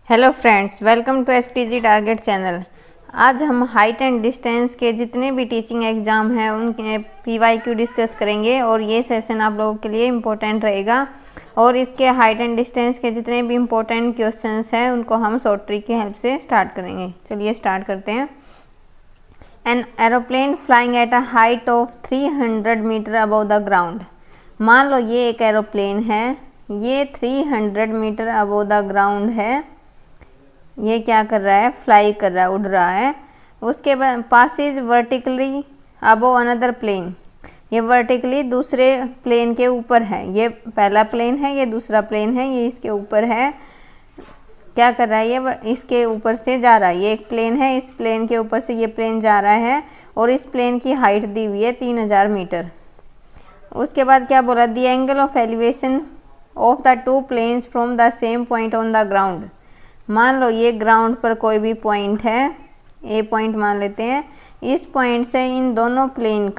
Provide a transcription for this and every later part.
Hello friends, welcome to STG target channel. आज हम height and distance के जितने भी टीचिंग एग्ज़ाम हैं उनके पीवाईक्यू डिस्कस करेंगे और ये सेशन आप लोगों के लिए इम्पोर्टेंट रहेगा। और इसके हाइट एंड डिस्टेंस के जितने भी इम्पोर्टेंट क्वेश्चंस हैं उनको हम शॉर्ट ट्रिक की हेल्प से स्टार्ट करेंगे। चलिए स्टार्ट करते हैं। An aeroplane flying at a height of 300 metre above the ground. मान लो ये एक एरोप्लेन है, ये 300 मीटर अबव द ग्राउंड है। ये क्या कर रहा है? फ्लाई कर रहा है, उड़ रहा है। उसके बाद passes vertically above another plane. ये वर्टिकली दूसरे प्लेन के ऊपर है। ये पहला प्लेन है, ये दूसरा प्लेन है, ये इसके ऊपर है। क्या कर रहा है? ये इसके ऊपर से जा रहा है। ये एक प्लेन है, इस प्लेन के ऊपर से ये प्लेन जा रहा है और इस प्लेन की हाइट दी हुई है 3000 मीटर। उसके बाद क्या बोला? The angle of elevation of the two planes from the same point on the ground. मान लो ये ग्राउंड पर कोई भी पॉइंट है, ए पॉइंट मान लेते हैं। इस पॉइंट से इन दोनों प्लेन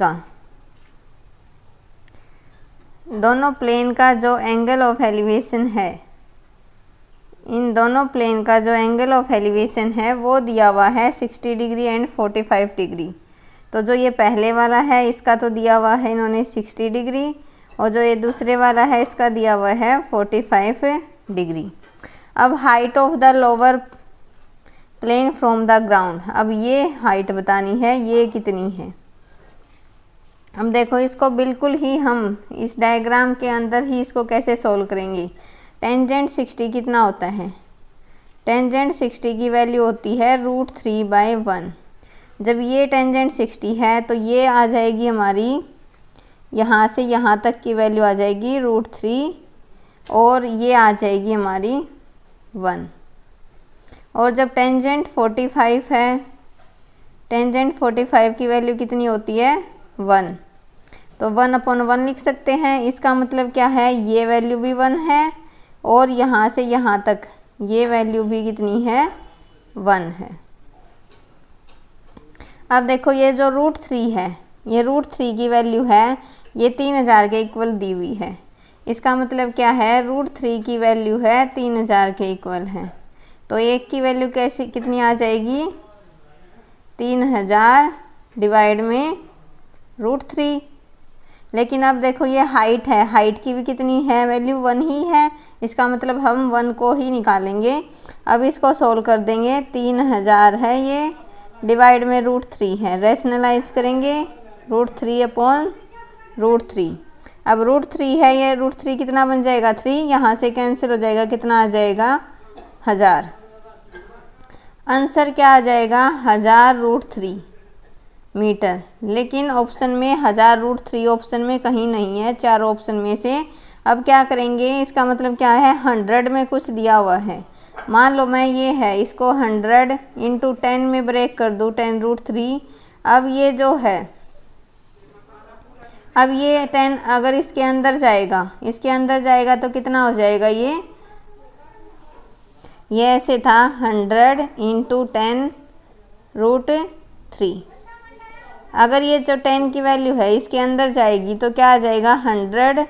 का जो एंगल ऑफ एलिवेशन है, इन दोनों प्लेन का जो एंगल ऑफ एलिवेशन है वो दिया हुआ है 60 डिग्री एंड 45 डिग्री। तो जो ये पहले वाला है इसका तो दिया हुआ है इन्होंने 60 डिग्री और जो ये दूसरे वाला है इसका दिया हुआ है 45 डिग्री। अब height of the lower plane from the ground. अब ये हाइट बतानी है, ये कितनी है। अब देखो इसको बिल्कुल ही हम इस डायग्राम के अंदर ही इसको कैसे सोल्व करेंगे। टेंजेंट 60 कितना होता है? टेंजेंट 60 की वैल्यू होती है √3/1। जब ये टेंजेंट 60 है तो ये आ जाएगी हमारी, यहाँ से यहाँ तक की वैल्यू आ जाएगी √3 और ये आ जाएगी हमारी 1। और जब टेंजेंट 45 है, टेंजेंट 45 की वैल्यू कितनी होती है? 1। तो 1/1 लिख सकते हैं। इसका मतलब क्या है? ये वैल्यू भी 1 है और यहाँ से यहाँ तक ये वैल्यू भी कितनी है? 1 है। अब देखो ये जो √3 है, ये √3 की वैल्यू है, ये 3000 के इक्वल दी हुई है। इसका मतलब क्या है? √3 की वैल्यू है 3000 के इक्वल है। तो एक की वैल्यू कैसे कितनी आ जाएगी? 3000 डिवाइड में √3। लेकिन अब देखो ये हाइट है, हाइट की भी कितनी है? वैल्यू 1 ही है। इसका मतलब हम 1 को ही निकालेंगे। अब इसको सोल्व कर देंगे। 3000 है ये, डिवाइड में √3 है। रैशनलाइज करेंगे √3/√3। अब √3 है, ये √3 कितना बन जाएगा? 3। यहाँ से कैंसिल हो जाएगा, कितना आ जाएगा? 1000। आंसर क्या आ जाएगा? 1000 √3 मीटर। लेकिन ऑप्शन में 1000 √3 ऑप्शन में कहीं नहीं है, 4 ऑप्शन में से। अब क्या करेंगे? इसका मतलब क्या है? 100 में कुछ दिया हुआ है। मान लो मैं ये है, इसको 100 × 10 में ब्रेक कर दूँ, 10 √3। अब ये जो है, अब ये 10 अगर इसके अंदर जाएगा, इसके अंदर जाएगा तो कितना हो जाएगा? ये ऐसे था 100 × 10 √3। अगर ये जो 10 की वैल्यू है इसके अंदर जाएगी तो क्या आ जाएगा? 100।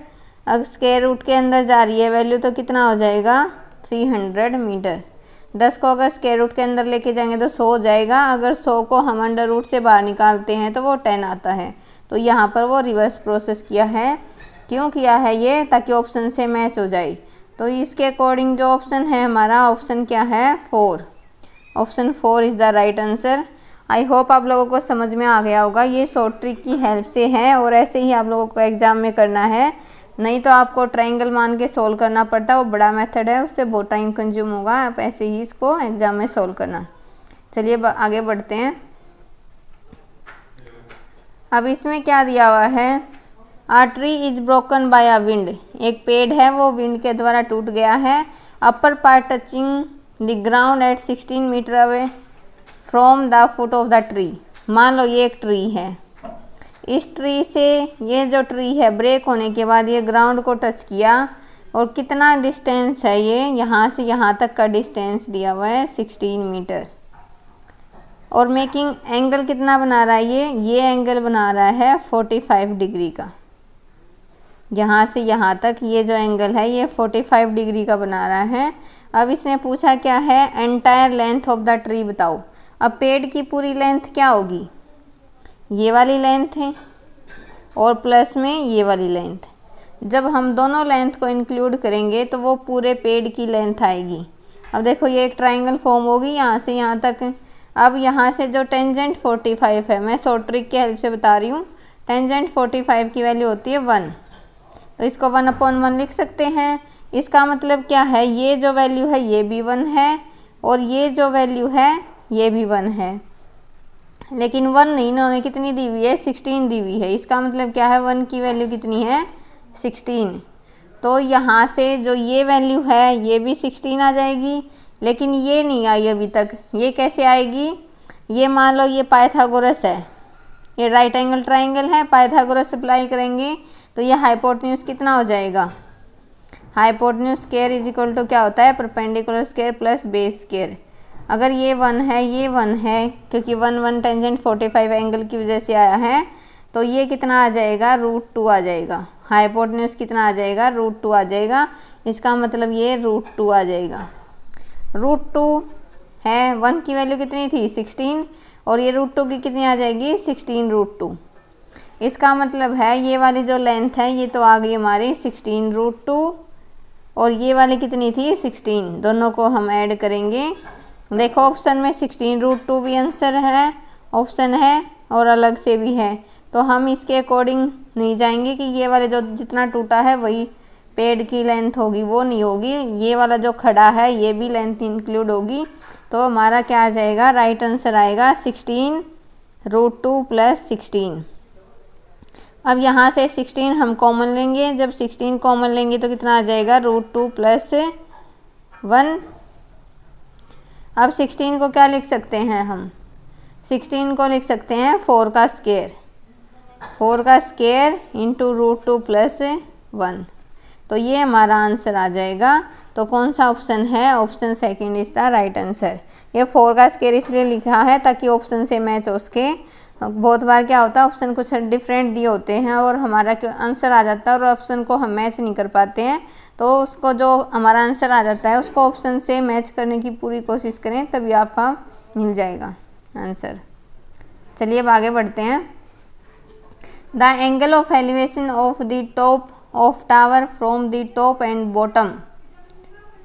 अगर स्क्वायर रूट के अंदर जा रही है वैल्यू तो कितना हो जाएगा? 300 मीटर। 10 को अगर स्क्वायर रूट के अंदर लेके जाएंगे तो 100 हो जाएगा। अगर 100 को हम अंडर रूट से बाहर निकालते हैं तो वो 10 आता है। तो यहाँ पर वो रिवर्स प्रोसेस किया है। क्यों किया है ये? ताकि ऑप्शन से मैच हो जाए। तो इसके अकॉर्डिंग जो ऑप्शन है हमारा, ऑप्शन क्या है? 4। Option 4 is the right answer. I hope आप लोगों को समझ में आ गया होगा। ये शॉर्ट ट्रिक की हेल्प से है और ऐसे ही आप लोगों को एग्ज़ाम में करना है। नहीं तो आपको ट्रायंगल मान के सोल्व करना पड़ता है, वो बड़ा मेथड है, उससे बहुत टाइम कंज्यूम होगा। आप ऐसे ही इसको एग्ज़ाम में सोल्व करना। चलिए आगे बढ़ते हैं। अब इसमें क्या दिया हुआ है? A tree is broken by a wind. एक पेड़ है वो विंड के द्वारा टूट गया है। Upper part touching the ground at 16 metre away from the foot of the tree. मान लो ये एक ट्री है, इस ट्री से ये जो ट्री है ब्रेक होने के बाद ये ग्राउंड को टच किया और कितना डिस्टेंस है? ये यहाँ से यहाँ तक का डिस्टेंस दिया हुआ है 16 मीटर। और मेकिंग एंगल कितना बना रहा है? ये एंगल बना रहा है 45 डिग्री का। यहाँ से यहाँ तक ये जो एंगल है ये 45 डिग्री का बना रहा है। अब इसने पूछा क्या है, entire length of the tree बताओ। अब पेड़ की पूरी लेंथ क्या होगी, ये वाली लेंथ है और प्लस में ये वाली लेंथ। जब हम दोनों लेंथ को इंक्लूड करेंगे तो वो पूरे पेड़ की लेंथ आएगी। अब देखो ये एक ट्रायंगल फॉर्म होगी यहाँ से यहाँ तक। अब यहाँ से जो टेंजेंट 45 है, मैं शॉर्ट ट्रिक की हेल्प से बता रही हूँ, टेंजेंट 45 की वैल्यू होती है 1, तो इसको 1/1 लिख सकते हैं। इसका मतलब क्या है, ये जो वैल्यू है ये भी 1 है और ये जो वैल्यू है ये भी 1 है, लेकिन 1 नहीं, इन्होंने कितनी दी हुई है, 16 दी हुई है। इसका मतलब क्या है, 1 की वैल्यू कितनी है, 16। तो यहाँ से जो ये वैल्यू है ये भी 16 आ जाएगी, लेकिन ये नहीं आई अभी तक। ये कैसे आएगी, ये मान लो ये पाइथागोरस है, ये राइट एंगल ट्राइंगल है, पाइथागोरस अप्लाई करेंगे तो ये हाइपोटेन्यूज कितना हो जाएगा, hypotenuse square is equal to क्या होता है, perpendicular square plus base square. अगर ये 1 है, ये 1 है, क्योंकि 1 टेंजेंट 45 एंगल की वजह से आया है, तो ये कितना आ जाएगा, √2 आ जाएगा। हाइपोटेन्यूज कितना आ जाएगा, √2 आ जाएगा। इसका मतलब ये √2 आ जाएगा। √2 है, 1 की वैल्यू कितनी थी, 16, और ये √2 की कितनी आ जाएगी, 16√2। इसका मतलब है ये वाली जो लेंथ है ये तो आ गई हमारी 16√2, और ये वाली कितनी थी, 16। दोनों को हम ऐड करेंगे। देखो ऑप्शन में 16√2 भी आंसर है, ऑप्शन है, और अलग से भी है, तो हम इसके अकॉर्डिंग नहीं जाएंगे कि ये वाले जो जितना टूटा है वही पेड़ की लेंथ होगी, वो नहीं होगी। ये वाला जो खड़ा है ये भी लेंथ इंक्लूड होगी। तो हमारा क्या आ जाएगा, राइट आंसर आएगा 16√2 + 16। अब यहाँ से 16 हम कॉमन लेंगे, जब 16 कॉमन लेंगे तो कितना आ जाएगा, √2 + 1। अब 16 को क्या लिख सकते हैं हम, 16 को लिख सकते हैं 4 का स्क्वायर, 4 का स्क्वायर इंटू √2 + 1। तो ये हमारा आंसर आ जाएगा। तो कौन सा ऑप्शन है, option second is the right answer. ये 4 का स्क्वायर इसलिए लिखा है ताकि ऑप्शन से मैच हो सके। बहुत बार क्या होता है, ऑप्शन कुछ डिफरेंट दिए होते हैं और हमारा आंसर आ जाता है और ऑप्शन को हम मैच नहीं कर पाते हैं, तो उसको जो हमारा आंसर आ जाता है उसको ऑप्शन से मैच करने की पूरी कोशिश करें, तभी आपका मिल जाएगा आंसर। चलिए अब आगे बढ़ते हैं। The angle of elevation of the top of tower from the top and bottom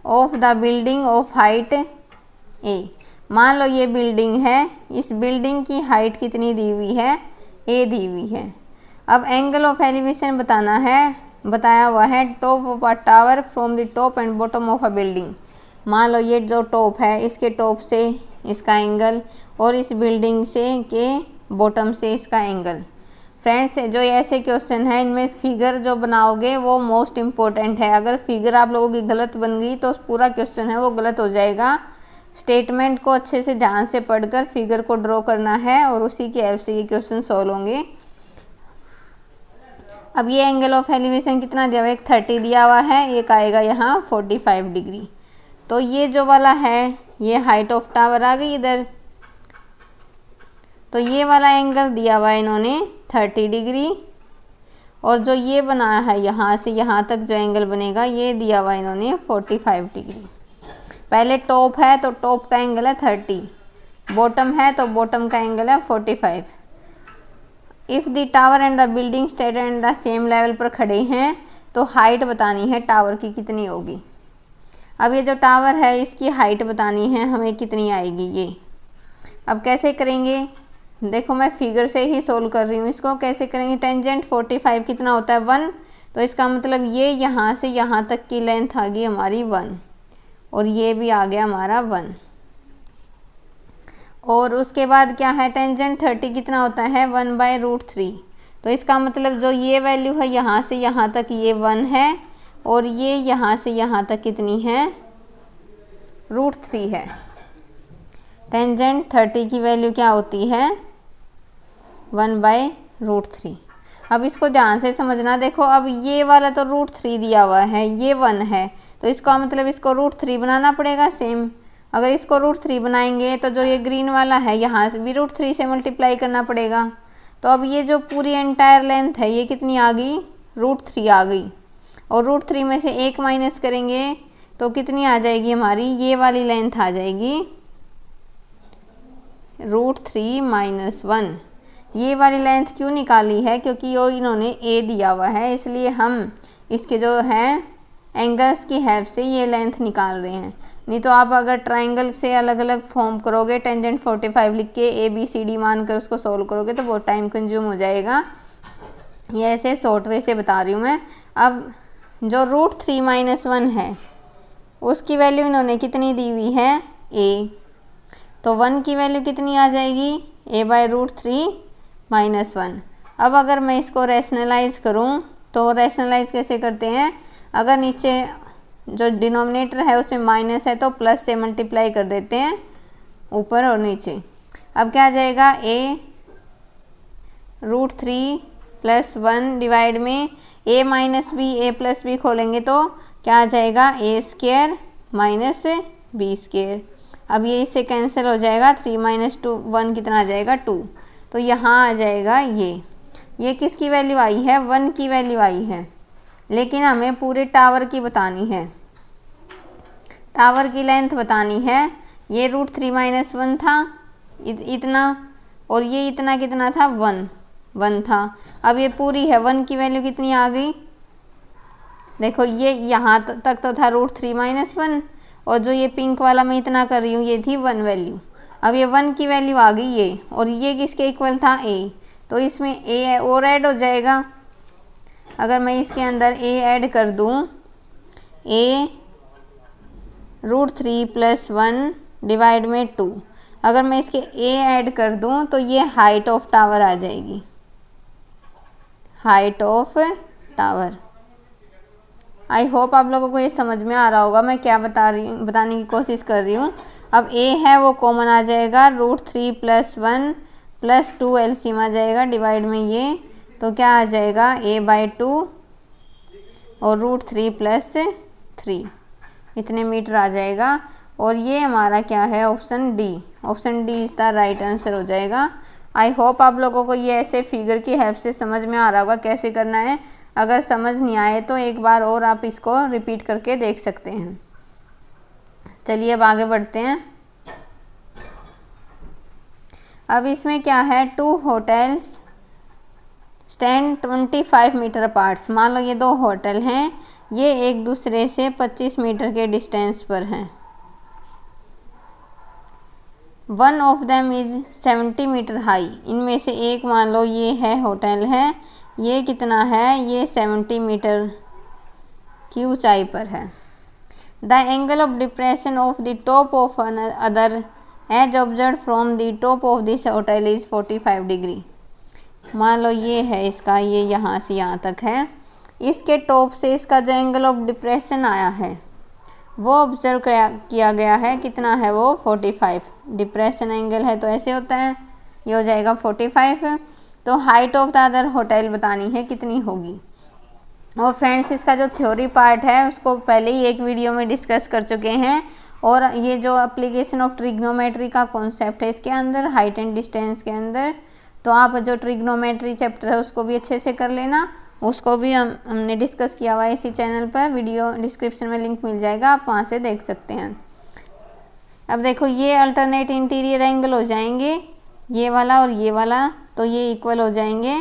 of the building of height a. मान लो ये बिल्डिंग है, इस बिल्डिंग की हाइट कितनी दी हुई है, ए दी हुई है। अब एंगल ऑफ एलिवेशन बताना है, बताया हुआ है top of a tower from the top and bottom of a building. मान लो ये जो टॉप है इसके टॉप से इसका एंगल और इस बिल्डिंग से के बॉटम से इसका एंगल। फ्रेंड्स जो ऐसे क्वेश्चन है इनमें फिगर जो बनाओगे वो मोस्ट इम्पोर्टेंट है। अगर फिगर आप लोगों की गलत बन गई तो पूरा क्वेश्चन है वो गलत हो जाएगा। स्टेटमेंट को अच्छे से ध्यान से पढ़कर फिगर को ड्रॉ करना है और उसी की हेल्प से ये क्वेश्चन सॉल्व होंगे। अब ये एंगल ऑफ एलिवेशन कितना दिया हुआ है, एक 30 दिया हुआ है, एक आएगा यहाँ 45 डिग्री। तो ये जो वाला है ये हाइट ऑफ टावर आ गई इधर, तो ये वाला एंगल दिया हुआ है इन्होंने 30 डिग्री, और जो ये बनाया है यहाँ से यहाँ तक जो एंगल बनेगा ये दिया हुआ है इन्होंने 45 डिग्री। पहले टॉप है तो टॉप का एंगल है 30, बॉटम है तो बॉटम का एंगल है 45। If the tower and the building stand and the same level पर खड़े हैं तो हाइट बतानी है टावर की कितनी होगी। अब ये जो टावर है इसकी हाइट बतानी है हमें कितनी आएगी ये। अब कैसे करेंगे, देखो मैं फिगर से ही सोल्व कर रही हूँ इसको। कैसे करेंगे, टेंजेंट 45 कितना होता है 1, तो इसका मतलब ये यहाँ से यहाँ तक की लेंथ आ गई हमारी 1 और ये भी आ गया हमारा 1। और उसके बाद क्या है, टेंजेंट 30 कितना होता है 1/√3, तो इसका मतलब जो ये वैल्यू है यहाँ से यहाँ तक ये 1 है और ये यहाँ से यहाँ तक कितनी है √3 है। टेंजेंट 30 की वैल्यू क्या होती है 1/√3। अब इसको ध्यान से समझना, देखो अब ये वाला तो √3 दिया हुआ है, ये 1 है, तो इसका मतलब इसको √3 बनाना पड़ेगा सेम। अगर इसको √3 बनाएंगे तो जो ये ग्रीन वाला है यहाँ से भी √3 से मल्टीप्लाई करना पड़ेगा। तो अब ये जो पूरी एंटायर लेंथ है ये कितनी आ गई √3 आ गई, और √3 में से 1 माइनस करेंगे तो कितनी आ जाएगी हमारी, ये वाली लेंथ आ जाएगी √3 - 1। ये वाली लेंथ क्यों निकाली है, क्योंकि वो इन्होंने ए दिया हुआ है, इसलिए हम इसके जो है एंगल्स की हेल्प से ये लेंथ निकाल रहे हैं। नहीं तो आप अगर ट्राइंगल से अलग अलग फॉर्म करोगे, टेंजेंट 45 लिख के ABCD मानकर उसको सोल्व करोगे तो बहुत टाइम कंज्यूम हो जाएगा। ये ऐसे शॉर्ट वे से बता रही हूँ मैं। अब जो √3 - 1 है उसकी वैल्यू इन्होंने कितनी दी हुई है, a। तो 1 की वैल्यू कितनी आ जाएगी, a/√3 - 1। अब अगर मैं इसको रैशनलाइज करूँ तो रैशनलाइज कैसे करते हैं, अगर नीचे जो डिनोमिनेटर है उसमें माइनस है तो प्लस से मल्टीप्लाई कर देते हैं ऊपर और नीचे। अब क्या आ जाएगा, a√3 + 1 डिवाइड में a - b, a+b खोलेंगे तो क्या आ जाएगा, a² - b²। अब ये इससे कैंसिल हो जाएगा, 3 - 2 1 कितना आ जाएगा, 2। तो यहाँ आ जाएगा ये किसकी वैल्यू आई है, 1 की वैल्यू आई है। लेकिन हमें पूरे टावर की बतानी है, टावर की लेंथ बतानी है। ये √3 - 1 था इतना, और ये इतना कितना था, 1 था। अब ये पूरी है, 1 की वैल्यू कितनी आ गई, देखो ये यहाँ तक तो था √3 - 1, और जो ये पिंक वाला मैं इतना कर रही हूँ ये थी 1 वैल्यू। अब ये 1 की वैल्यू आ गई ये, और ये किसके इक्वल था, a। तो इसमें a और ऐड हो जाएगा। अगर मैं इसके अंदर a ऐड कर दूँ, a√3 + 1 डिवाइड में 2, अगर मैं इसके a ऐड कर दूँ तो ये हाइट ऑफ टावर आ जाएगी, height of tower. I hope आप लोगों को ये समझ में आ रहा होगा मैं क्या बताने की कोशिश कर रही हूँ। अब a है वो कॉमन आ जाएगा, √3 + 1 + 2 एलसीएम आ जाएगा डिवाइड में ये, तो क्या आ जाएगा, a/2 और √3 + 3 इतने मीटर आ जाएगा। और ये हमारा क्या है, option D is the right answer हो जाएगा। आई होप आप लोगों को ये ऐसे फिगर की हेल्प से समझ में आ रहा होगा कैसे करना है। अगर समझ नहीं आए तो एक बार और आप इसको रिपीट करके देख सकते हैं। चलिए अब आगे बढ़ते हैं। अब इसमें क्या है, 2 होटल्स स्टैंड 25 मीटर अपार्ट। मान लो ये 2 होटल हैं, ये एक दूसरे से 25 मीटर के डिस्टेंस पर हैं। One of them is 70 metre high. इनमें से एक मान लो ये है होटल है, ये कितना है, ये 70 मीटर की ऊंचाई पर है। The angle of depression of the top of other edge observe from the top of this hotel is 45 degree. मान लो ये है इसका, ये यहाँ से यहाँ तक है, इसके टॉप से इसका जो एंगल ऑफ डिप्रेशन आया है वो ऑब्जर्व किया गया है, कितना है वो, 45। डिप्रेशन एंगल है तो ऐसे होता है, ये हो जाएगा 45। तो height of the other hotel बतानी है कितनी होगी। और फ्रेंड्स इसका जो थ्योरी पार्ट है उसको पहले ही एक वीडियो में डिस्कस कर चुके हैं, और ये जो एप्लीकेशन ऑफ ट्रिग्नोमेट्री का कॉन्सेप्ट है इसके अंदर, हाइट एंड डिस्टेंस के अंदर, तो आप जो ट्रिग्नोमेट्री चैप्टर है उसको भी अच्छे से कर लेना। उसको भी हमने डिस्कस किया हुआ है इसी चैनल पर, वीडियो डिस्क्रिप्शन में लिंक मिल जाएगा, आप वहाँ से देख सकते हैं। अब देखो ये अल्टरनेट इंटीरियर एंगल हो जाएंगे, ये वाला और ये वाला, तो ये इक्वल हो जाएंगे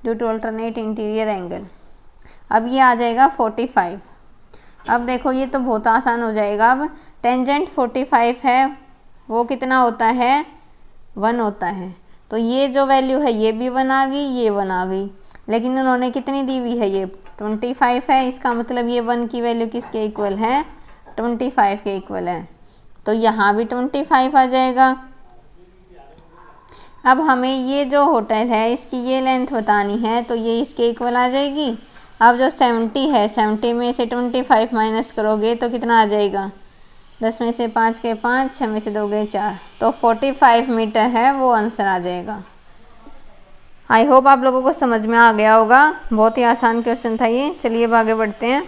due to alternate interior angle. अब ये आ जाएगा 45। अब देखो ये तो बहुत आसान हो जाएगा। अब टेंजेंट 45 है वो कितना होता है, 1 होता है। तो ये जो वैल्यू है ये भी 1 आ गई, ये 1 आ गई, लेकिन उन्होंने कितनी दी हुई है, ये 25 है। इसका मतलब ये 1 की वैल्यू किसके इक्वल है, 25 के इक्वल है। तो यहाँ भी 25 आ जाएगा। अब हमें ये जो होटल है इसकी ये लेंथ बतानी है, तो ये इसके इक्वल आ जाएगी। अब जो 70 है, 70 में से 25 माइनस करोगे तो कितना आ जाएगा, 10 में से 5 गए 5, 6 में से 2 गए 4, तो 45 मीटर है वो आंसर आ जाएगा। आई होप आप लोगों को समझ में आ गया होगा, बहुत ही आसान क्वेश्चन था ये। चलिए अब आगे बढ़ते हैं।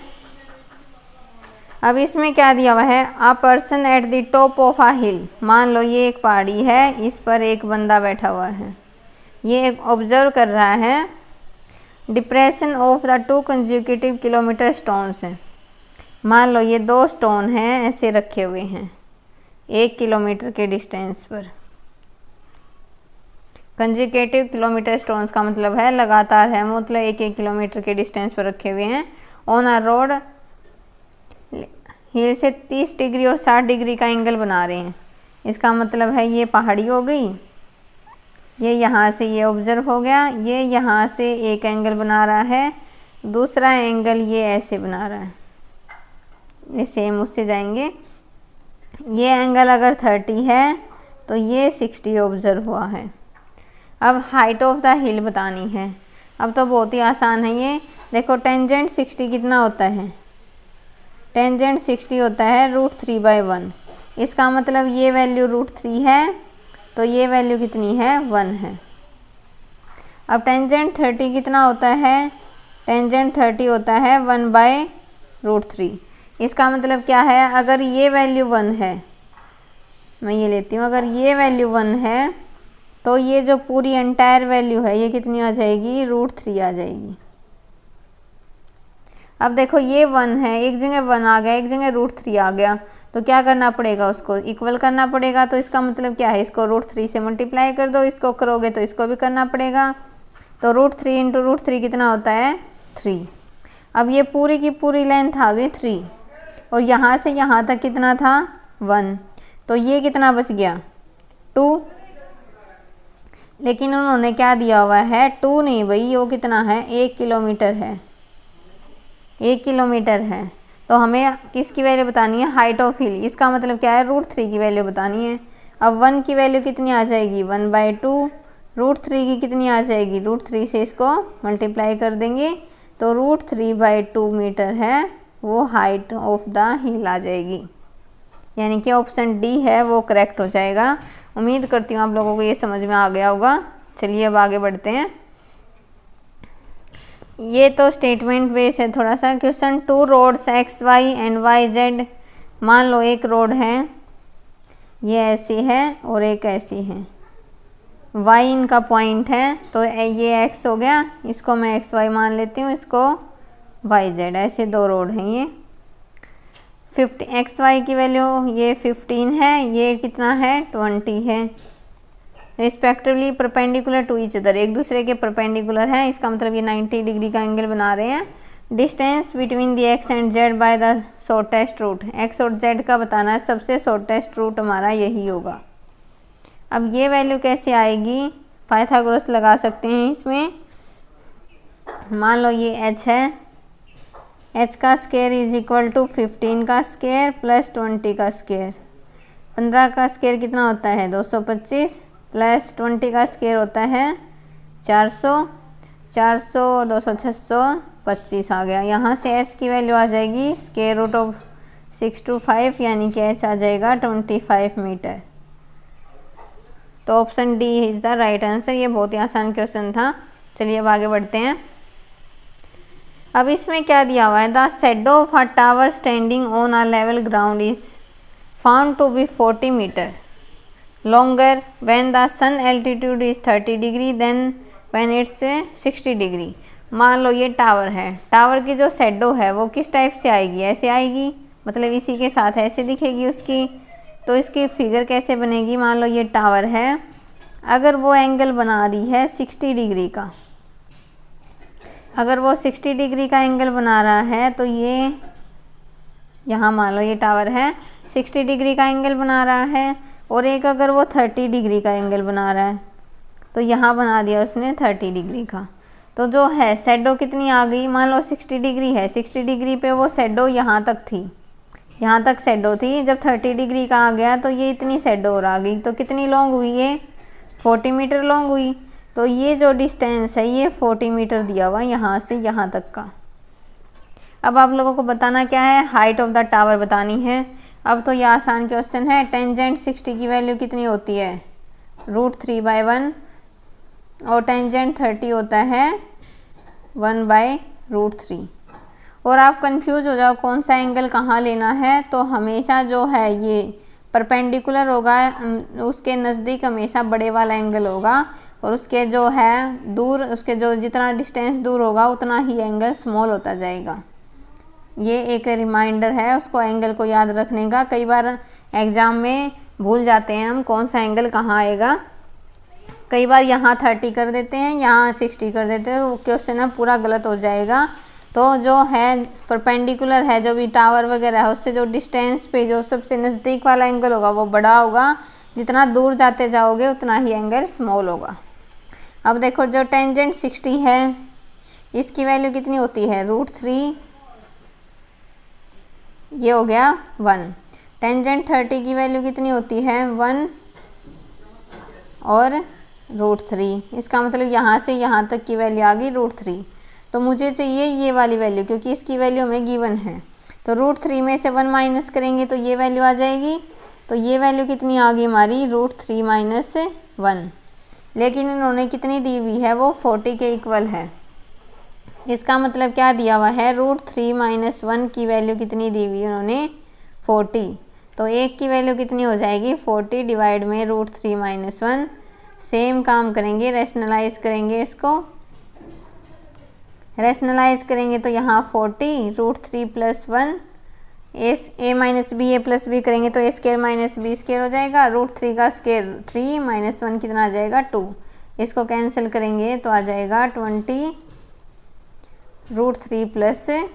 अब इसमें क्या दिया हुआ है, a person at the top of a hill. मान लो ये एक पहाड़ी है, इस पर एक बंदा बैठा हुआ है, ये एक ऑब्जर्व कर रहा है depression of the 2 consecutive kilometre stones है। मान लो ये 2 स्टोन हैं ऐसे रखे हुए हैं 1 किलोमीटर के डिस्टेंस पर। कंजिकेटिव किलोमीटर स्टोन्स का मतलब है लगातार है, मतलब 1-1 किलोमीटर के डिस्टेंस पर रखे हुए हैं। ऑन अ रोड हिल से 30 डिग्री और 60 डिग्री का एंगल बना रहे हैं। इसका मतलब है ये पहाड़ी हो गई, ये यहाँ से ये ऑब्जर्व हो गया, ये यहाँ से एक एंगल बना रहा है, दूसरा एंगल ये ऐसे बना रहा है, ये सेम उससे जाएंगे। ये एंगल अगर 30 है तो ये 60 ऑब्जर्व हुआ है। अब हाइट ऑफ द हिल बतानी है। अब तो बहुत ही आसान है ये। देखो टेंजेंट 60 कितना होता है, टेंजेंट 60 होता है √3/1। इसका मतलब ये वैल्यू √3 है तो ये वैल्यू कितनी है 1 है। अब टेंजेंट 30 कितना होता है, टेंजेंट 30 होता है 1/√3। इसका मतलब क्या है, अगर ये वैल्यू 1 है, मैं ये लेती हूँ, अगर ये वैल्यू 1 है तो ये जो पूरी एंटायर वैल्यू है ये कितनी आ जाएगी, √3 आ जाएगी। अब देखो ये 1 है, एक जगह 1 आ गया, एक जगह √3 आ गया, तो क्या करना पड़ेगा, उसको इक्वल करना पड़ेगा। तो इसका मतलब क्या है, इसको √3 से मल्टीप्लाई कर दो, इसको करोगे तो इसको भी करना पड़ेगा। तो √3 इंटू √3 कितना होता है 3। अब ये पूरी की पूरी लेंथ आ गई 3 और यहाँ से यहाँ तक कितना था 1, तो ये कितना बच गया 2। लेकिन उन्होंने क्या दिया हुआ है 2 नहीं भाई, वो कितना है 1 किलोमीटर है, 1 किलोमीटर है। तो हमें किसकी वैल्यू बतानी है, हाइट ऑफ हिल। इसका मतलब क्या है √3 की वैल्यू बतानी है। अब 1 की वैल्यू कितनी आ जाएगी 1/2, √3 की कितनी आ जाएगी, √3 से इसको मल्टीप्लाई कर देंगे तो √3/2 मीटर है वो हाइट ऑफ द हिल आ जाएगी। यानी कि ऑप्शन डी है वो करेक्ट हो जाएगा। उम्मीद करती हूँ आप लोगों को ये समझ में आ गया होगा। चलिए अब आगे बढ़ते हैं। ये तो स्टेटमेंट बेस है थोड़ा सा। Question 2 roads XY and YZ। मान लो एक रोड है ये ऐसी है और एक ऐसी है, Y इनका पॉइंट है, तो ये X हो गया, इसको मैं XY मान लेती हूँ, इसको YZ। ऐसे 2 रोड हैं ये। 50 XY की वैल्यू ये 15 है, ये कितना है 20 है। Respectively perpendicular to each other, एक दूसरे के परपेंडिकुलर है। इसका मतलब ये 90 डिग्री का एंगल बना रहे हैं। Distance between the X and Z by the shortest route. X और Z का बताना है, सबसे शॉर्टेस्ट रूट हमारा यही होगा। अब ये वैल्यू कैसे आएगी, पाइथागोरस लगा सकते हैं इसमें। मान लो ये H है, H का स्क्वायर इज इक्वल टू 15 का स्क्वायर प्लस 20 का स्क्वायर। 15 का स्क्वायर कितना होता है 225 प्लस 20 का स्क्वायर होता है 400, 400 और 200 625 आ गया। यहाँ से H की वैल्यू आ जाएगी स्क्वायर रूट ऑफ 625, यानी कि H आ जाएगा 25 मीटर। तो option D is the right answer. ये बहुत ही आसान क्वेश्चन था। चलिए अब आगे बढ़ते हैं। अब इसमें क्या दिया हुआ है, the shadow of a tower standing on a level ground is found to be 40 metre longer when the sun altitude is 30 degree than when it's 60 degree. मान लो ये टावर है, टावर की जो शैडो है वो किस टाइप से आएगी, ऐसे आएगी, मतलब इसी के साथ ऐसे दिखेगी उसकी। तो इसकी फिगर कैसे बनेगी, मान लो ये टावर है, अगर वो एंगल बना रही है 60 डिग्री का, अगर वो 60 डिग्री का एंगल बना रहा है तो ये यहाँ मान लो ये टावर है 60 डिग्री का एंगल बना रहा है, और एक अगर वो 30 डिग्री का एंगल बना रहा है, तो यहाँ बना दिया उसने 30 डिग्री का। तो जो है शैडो कितनी आ गई, मान लो 60 डिग्री है, 60 डिग्री पे वो शैडो यहाँ तक थी, यहाँ तक शैडो थी। जब 30 डिग्री का आ गया तो ये इतनी शैडो और आ गई, तो कितनी लॉन्ग हुई ये 40 मीटर लॉन्ग हुई। तो ये जो डिस्टेंस है ये 40 मीटर दिया हुआ यहाँ से यहाँ तक का। अब आप लोगों को बताना क्या है, हाइट ऑफ द टावर बतानी है। अब तो ये आसान क्वेश्चन है। टेंजेंट 60 की वैल्यू कितनी होती है √3/1 और टेंजेंट 30 होता है 1/√3। और आप कंफ्यूज हो जाओ कौन सा एंगल कहाँ लेना है, तो हमेशा जो है ये परपेंडिकुलर होगा, उसके नज़दीक हमेशा बड़े वाला एंगल होगा, और उसके जो है दूर, उसके जो जितना डिस्टेंस दूर होगा उतना ही एंगल स्मॉल होता जाएगा। ये एक रिमाइंडर है उसको एंगल को याद रखने का। कई बार एग्ज़ाम में भूल जाते हैं हम कौन सा एंगल कहाँ आएगा। कई बार यहाँ 30 कर देते हैं, यहाँ 60 कर देते हैं, तो क्वेश्चन है पूरा गलत हो जाएगा। तो जो है परपेंडिकुलर है, जो भी टावर वगैरह है उससे जो डिस्टेंस पे जो सबसे नज़दीक वाला एंगल होगा वो बड़ा होगा, जितना दूर जाते जाओगे उतना ही एंगल स्मॉल होगा। अब देखो जो टेंजेंट 60 है इसकी वैल्यू कितनी होती है, √3, ये हो गया 1। टेंजेंट 30 की वैल्यू कितनी होती है, 1 और √3, इसका मतलब यहाँ से यहाँ तक की वैल्यू आ गई √3। तो मुझे चाहिए ये वाली वैल्यू, क्योंकि इसकी वैल्यू हमें गिवन है। तो √3 में से 1 माइनस करेंगे तो ये वैल्यू आ जाएगी। तो ये वैल्यू कितनी आ गई हमारी, √3 - 1। लेकिन इन्होंने कितनी दी हुई है, वो 40 के इक्वल है। इसका मतलब क्या दिया हुआ है, √3 - 1 की वैल्यू कितनी दी हुई है उन्होंने, 40। तो 1 की वैल्यू कितनी हो जाएगी, 40 डिवाइड में √3 - 1। सेम काम करेंगे, रैशनलाइज करेंगे, इसको रैशनलाइज करेंगे तो यहाँ 40 √3 + 1 a - b a + b करेंगे तो a² - b² हो जाएगा। √3 का स्क्वायर 3 - 1 कितना आ जाएगा, 2। इसको कैंसिल करेंगे तो आ जाएगा 20 √3 +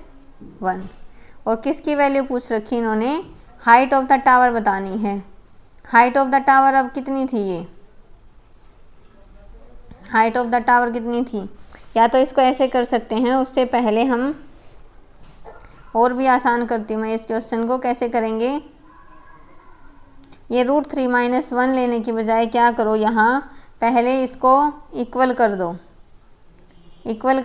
1। और किसकी वैल्यू पूछ रखी इन्होंने, हाइट ऑफ द टावर बतानी है। हाइट ऑफ द टावर अब कितनी थी, ये हाइट ऑफ द टावर कितनी थी, या तो इसको ऐसे कर सकते हैं, उससे पहले हम और भी आसान करती हूँ मैं इस क्वेश्चन को। कैसे करेंगे, ये √3 - 1 लेने की बजाय क्या करो, यहाँ पहले इसको इक्वल कर दो। इक्वल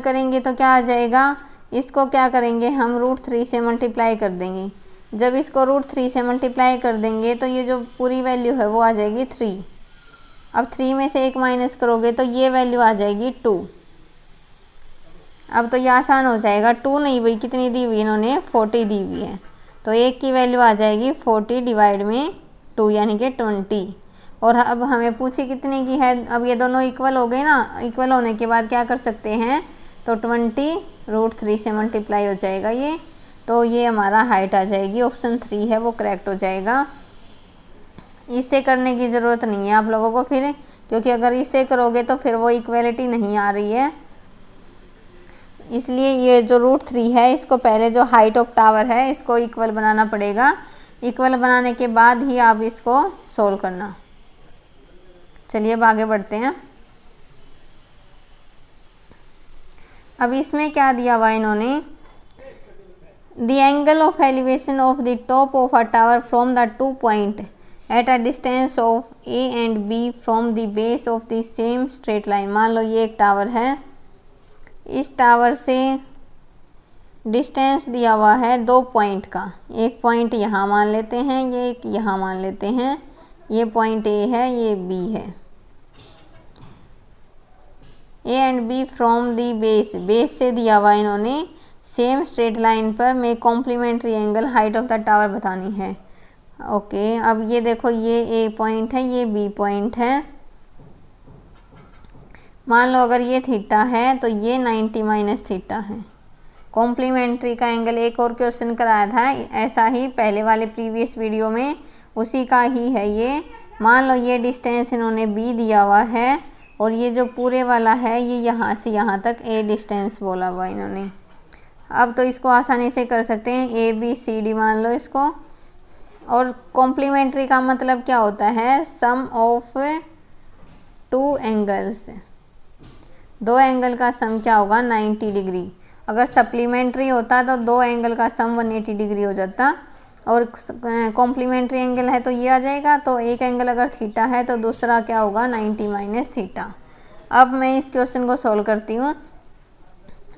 करेंगे तो क्या आ जाएगा, इसको क्या करेंगे हम √3 से मल्टीप्लाई कर देंगे। जब इसको √3 से मल्टीप्लाई कर देंगे तो ये जो पूरी वैल्यू है वो आ जाएगी 3। अब 3 में से 1 माइनस करोगे तो ये वैल्यू आ जाएगी 2। अब तो ये आसान हो जाएगा, 2 नहीं भाई, कितनी दी हुई इन्होंने, 40 दी हुई है। तो 1 की वैल्यू आ जाएगी 40 डिवाइड में 2 यानी कि 20। और अब हमें पूछी कितने की है, अब ये दोनों इक्वल हो गए ना। इक्वल होने के बाद क्या कर सकते हैं, तो 20 √3 से मल्टीप्लाई हो जाएगा ये। तो ये हमारा हाइट आ जाएगी, ऑप्शन 3 है वो करेक्ट हो जाएगा। इससे करने की ज़रूरत नहीं है आप लोगों को फिर, क्योंकि अगर इससे करोगे तो फिर वो इक्वलिटी नहीं आ रही है। इसलिए ये जो √3 है इसको पहले जो हाइट ऑफ टावर है इसको इक्वल बनाना पड़ेगा। इक्वल बनाने के बाद ही आप इसको सोल्व करना। चलिए अब आगे बढ़ते हैं। अब इसमें क्या दिया हुआ इन्होंने, the angle of elevation of the top of a tower from the 2 point at a distance of A and B from the base of the same straight line. मान लो ये एक टावर है, इस टावर से डिस्टेंस दिया हुआ है 2 पॉइंट का। एक पॉइंट यहाँ मान लेते हैं, ये एक यहाँ मान लेते हैं। ये पॉइंट A है, ये B है। A and B from the base से दिया हुआ इन्होंने सेम स्ट्रेट लाइन पर में complementary angle height of the tower बतानी है। ओके, अब ये देखो ये A पॉइंट है, ये B पॉइंट है। मान लो अगर ये थीटा है तो ये 90 - थीटा है। कॉम्प्लीमेंट्री का एंगल एक और क्वेश्चन कराया था ऐसा ही पहले वाले प्रीवियस वीडियो में, उसी का ही है ये। मान लो ये डिस्टेंस इन्होंने B दिया हुआ है और ये जो पूरे वाला है ये यहाँ से यहाँ तक A डिस्टेंस बोला हुआ इन्होंने। अब तो इसको आसानी से कर सकते हैं, ABCD मान लो इसको। और कॉम्प्लीमेंट्री का मतलब क्या होता है, सम ऑफ 2 एंगल्स। 2 एंगल का सम क्या होगा, 90 डिग्री। अगर सप्लीमेंट्री होता तो 2 एंगल का सम 180 डिग्री हो जाता। और कॉम्प्लीमेंट्री एंगल है तो ये आ जाएगा। तो एक एंगल अगर थीटा है तो दूसरा क्या होगा, 90 - थीटा। अब मैं इस क्वेश्चन को सॉल्व करती हूँ।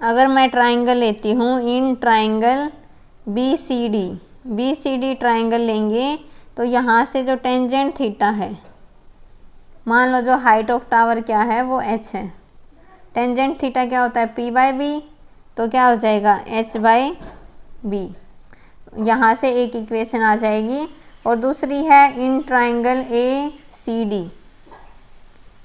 अगर मैं ट्राइंगल लेती हूँ, इन ट्राइंगल BCD ट्राइंगल लेंगे तो यहाँ से जो टेंजेंट थीटा है, मान लो जो हाइट ऑफ टावर क्या है वो h है। टेंजेंट थीटा क्या होता है, P/B। तो क्या हो जाएगा, h/B। यहाँ से एक इक्वेशन आ जाएगी। और दूसरी है इन ट्राइंगल ACD।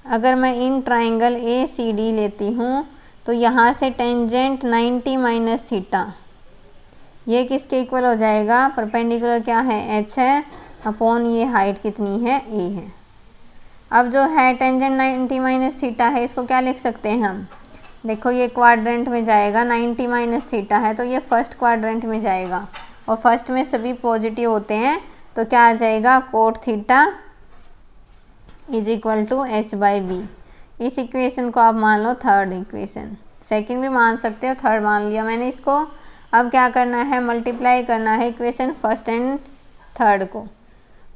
अगर मैं इन ट्राइंगल ACD लेती हूँ तो यहाँ से टेंजेंट 90 - थीटा, ये किसके इक्वल हो जाएगा, परपेंडिकुलर क्या है, एच है, अपॉन ये हाइट कितनी है, ए है। अब जो है टेंजेंट 90 माइनस थीटा है, इसको क्या लिख सकते हैं हम, देखो ये क्वाड्रेंट में जाएगा, 90 माइनस थीटा है तो ये फर्स्ट क्वाड्रेंट में जाएगा, और फर्स्ट में सभी पॉजिटिव होते हैं, तो क्या आ जाएगा, cot theta is equal to H by B. इस इक्वेशन को आप मान लो थर्ड इक्वेशन, सेकंड भी मान सकते हो, थर्ड मान लिया मैंने इसको। अब क्या करना है, मल्टीप्लाई करना है इक्वेशन फर्स्ट एंड थर्ड को,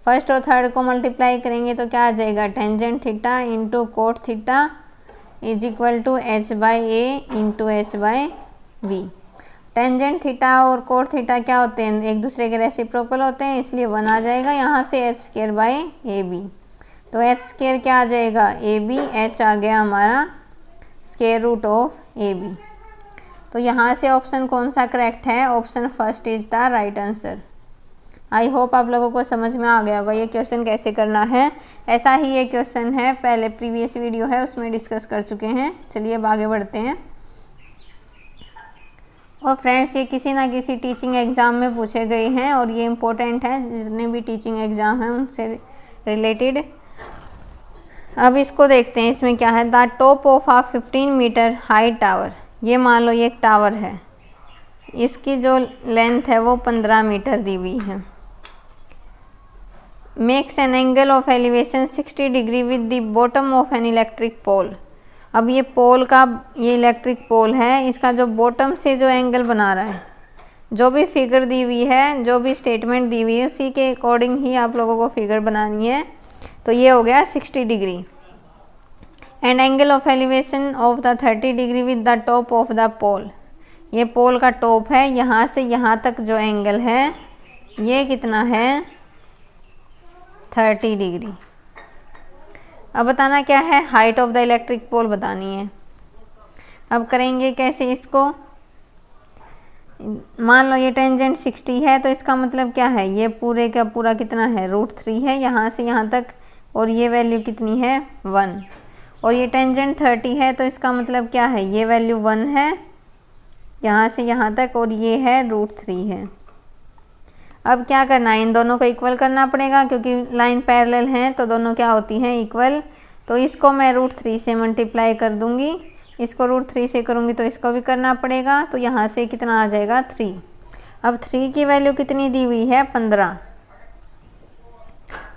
फर्स्ट और थर्ड को मल्टीप्लाई करेंगे तो क्या आ जाएगा, tangent theta into cot theta is equal to H by A into H by B. Tangent theta और कोट थीटा क्या होते हैं, एक दूसरे के रेसिप्रोकल होते हैं, इसलिए 1 आ जाएगा यहाँ से, H square by A B. तो एच स्क्वायर क्या आ जाएगा, ए बी, एच आ गया हमारा square root of A B. तो यहाँ से ऑप्शन कौन सा करेक्ट है, option first is the right answer. I hope आप लोगों को समझ में आ गया होगा ये क्वेश्चन कैसे करना है। ऐसा ही ये क्वेश्चन है, पहले प्रीवियस वीडियो है उसमें डिस्कस कर चुके हैं। चलिए अब आगे बढ़ते हैं। और फ्रेंड्स, ये किसी ना किसी टीचिंग एग्ज़ाम में पूछे गए हैं और ये इम्पोर्टेंट है, जितने भी टीचिंग एग्ज़ाम हैं उनसे रिलेटेड। अब इसको देखते हैं, इसमें क्या है, the top of a 15 metre high tower. ये मान लो ये एक टावर है, इसकी जो लेंथ है वो 15 मीटर दी हुई है। Makes an angle of elevation 60 degree with the bottom of an electric pole. अब ये पोल का, ये इलेक्ट्रिक पोल है, इसका जो बॉटम से जो एंगल बना रहा है, जो भी फिगर दी हुई है, जो भी स्टेटमेंट दी हुई है, उसी के अकॉर्डिंग ही आप लोगों को फिगर बनानी है। तो ये हो गया 60 degree. And angle of elevation of the 30 degree with the top of the pole. ये पोल का टॉप है, यहाँ से यहाँ तक जो एंगल है ये कितना है, 30 डिग्री। अब बताना क्या है, height of the electric pole बतानी है। अब करेंगे कैसे इसको, मान लो ये टेंजेंट 60 है तो इसका मतलब क्या है, ये पूरे का पूरा कितना है, √3 है यहाँ से यहाँ तक, और ये वैल्यू कितनी है, 1। और ये टेंजेंट 30 है तो इसका मतलब क्या है, ये वैल्यू 1 है यहाँ से यहाँ तक, और ये है √3 है। अब क्या करना है, इन दोनों को इक्वल करना पड़ेगा, क्योंकि लाइन पैरेलल हैं तो दोनों क्या होती हैं, इक्वल। तो इसको मैं √3 से मल्टीप्लाई कर दूंगी, इसको √3 से करूंगी तो इसको भी करना पड़ेगा। तो यहाँ से कितना आ जाएगा, 3। अब 3 की वैल्यू कितनी दी हुई है, 15।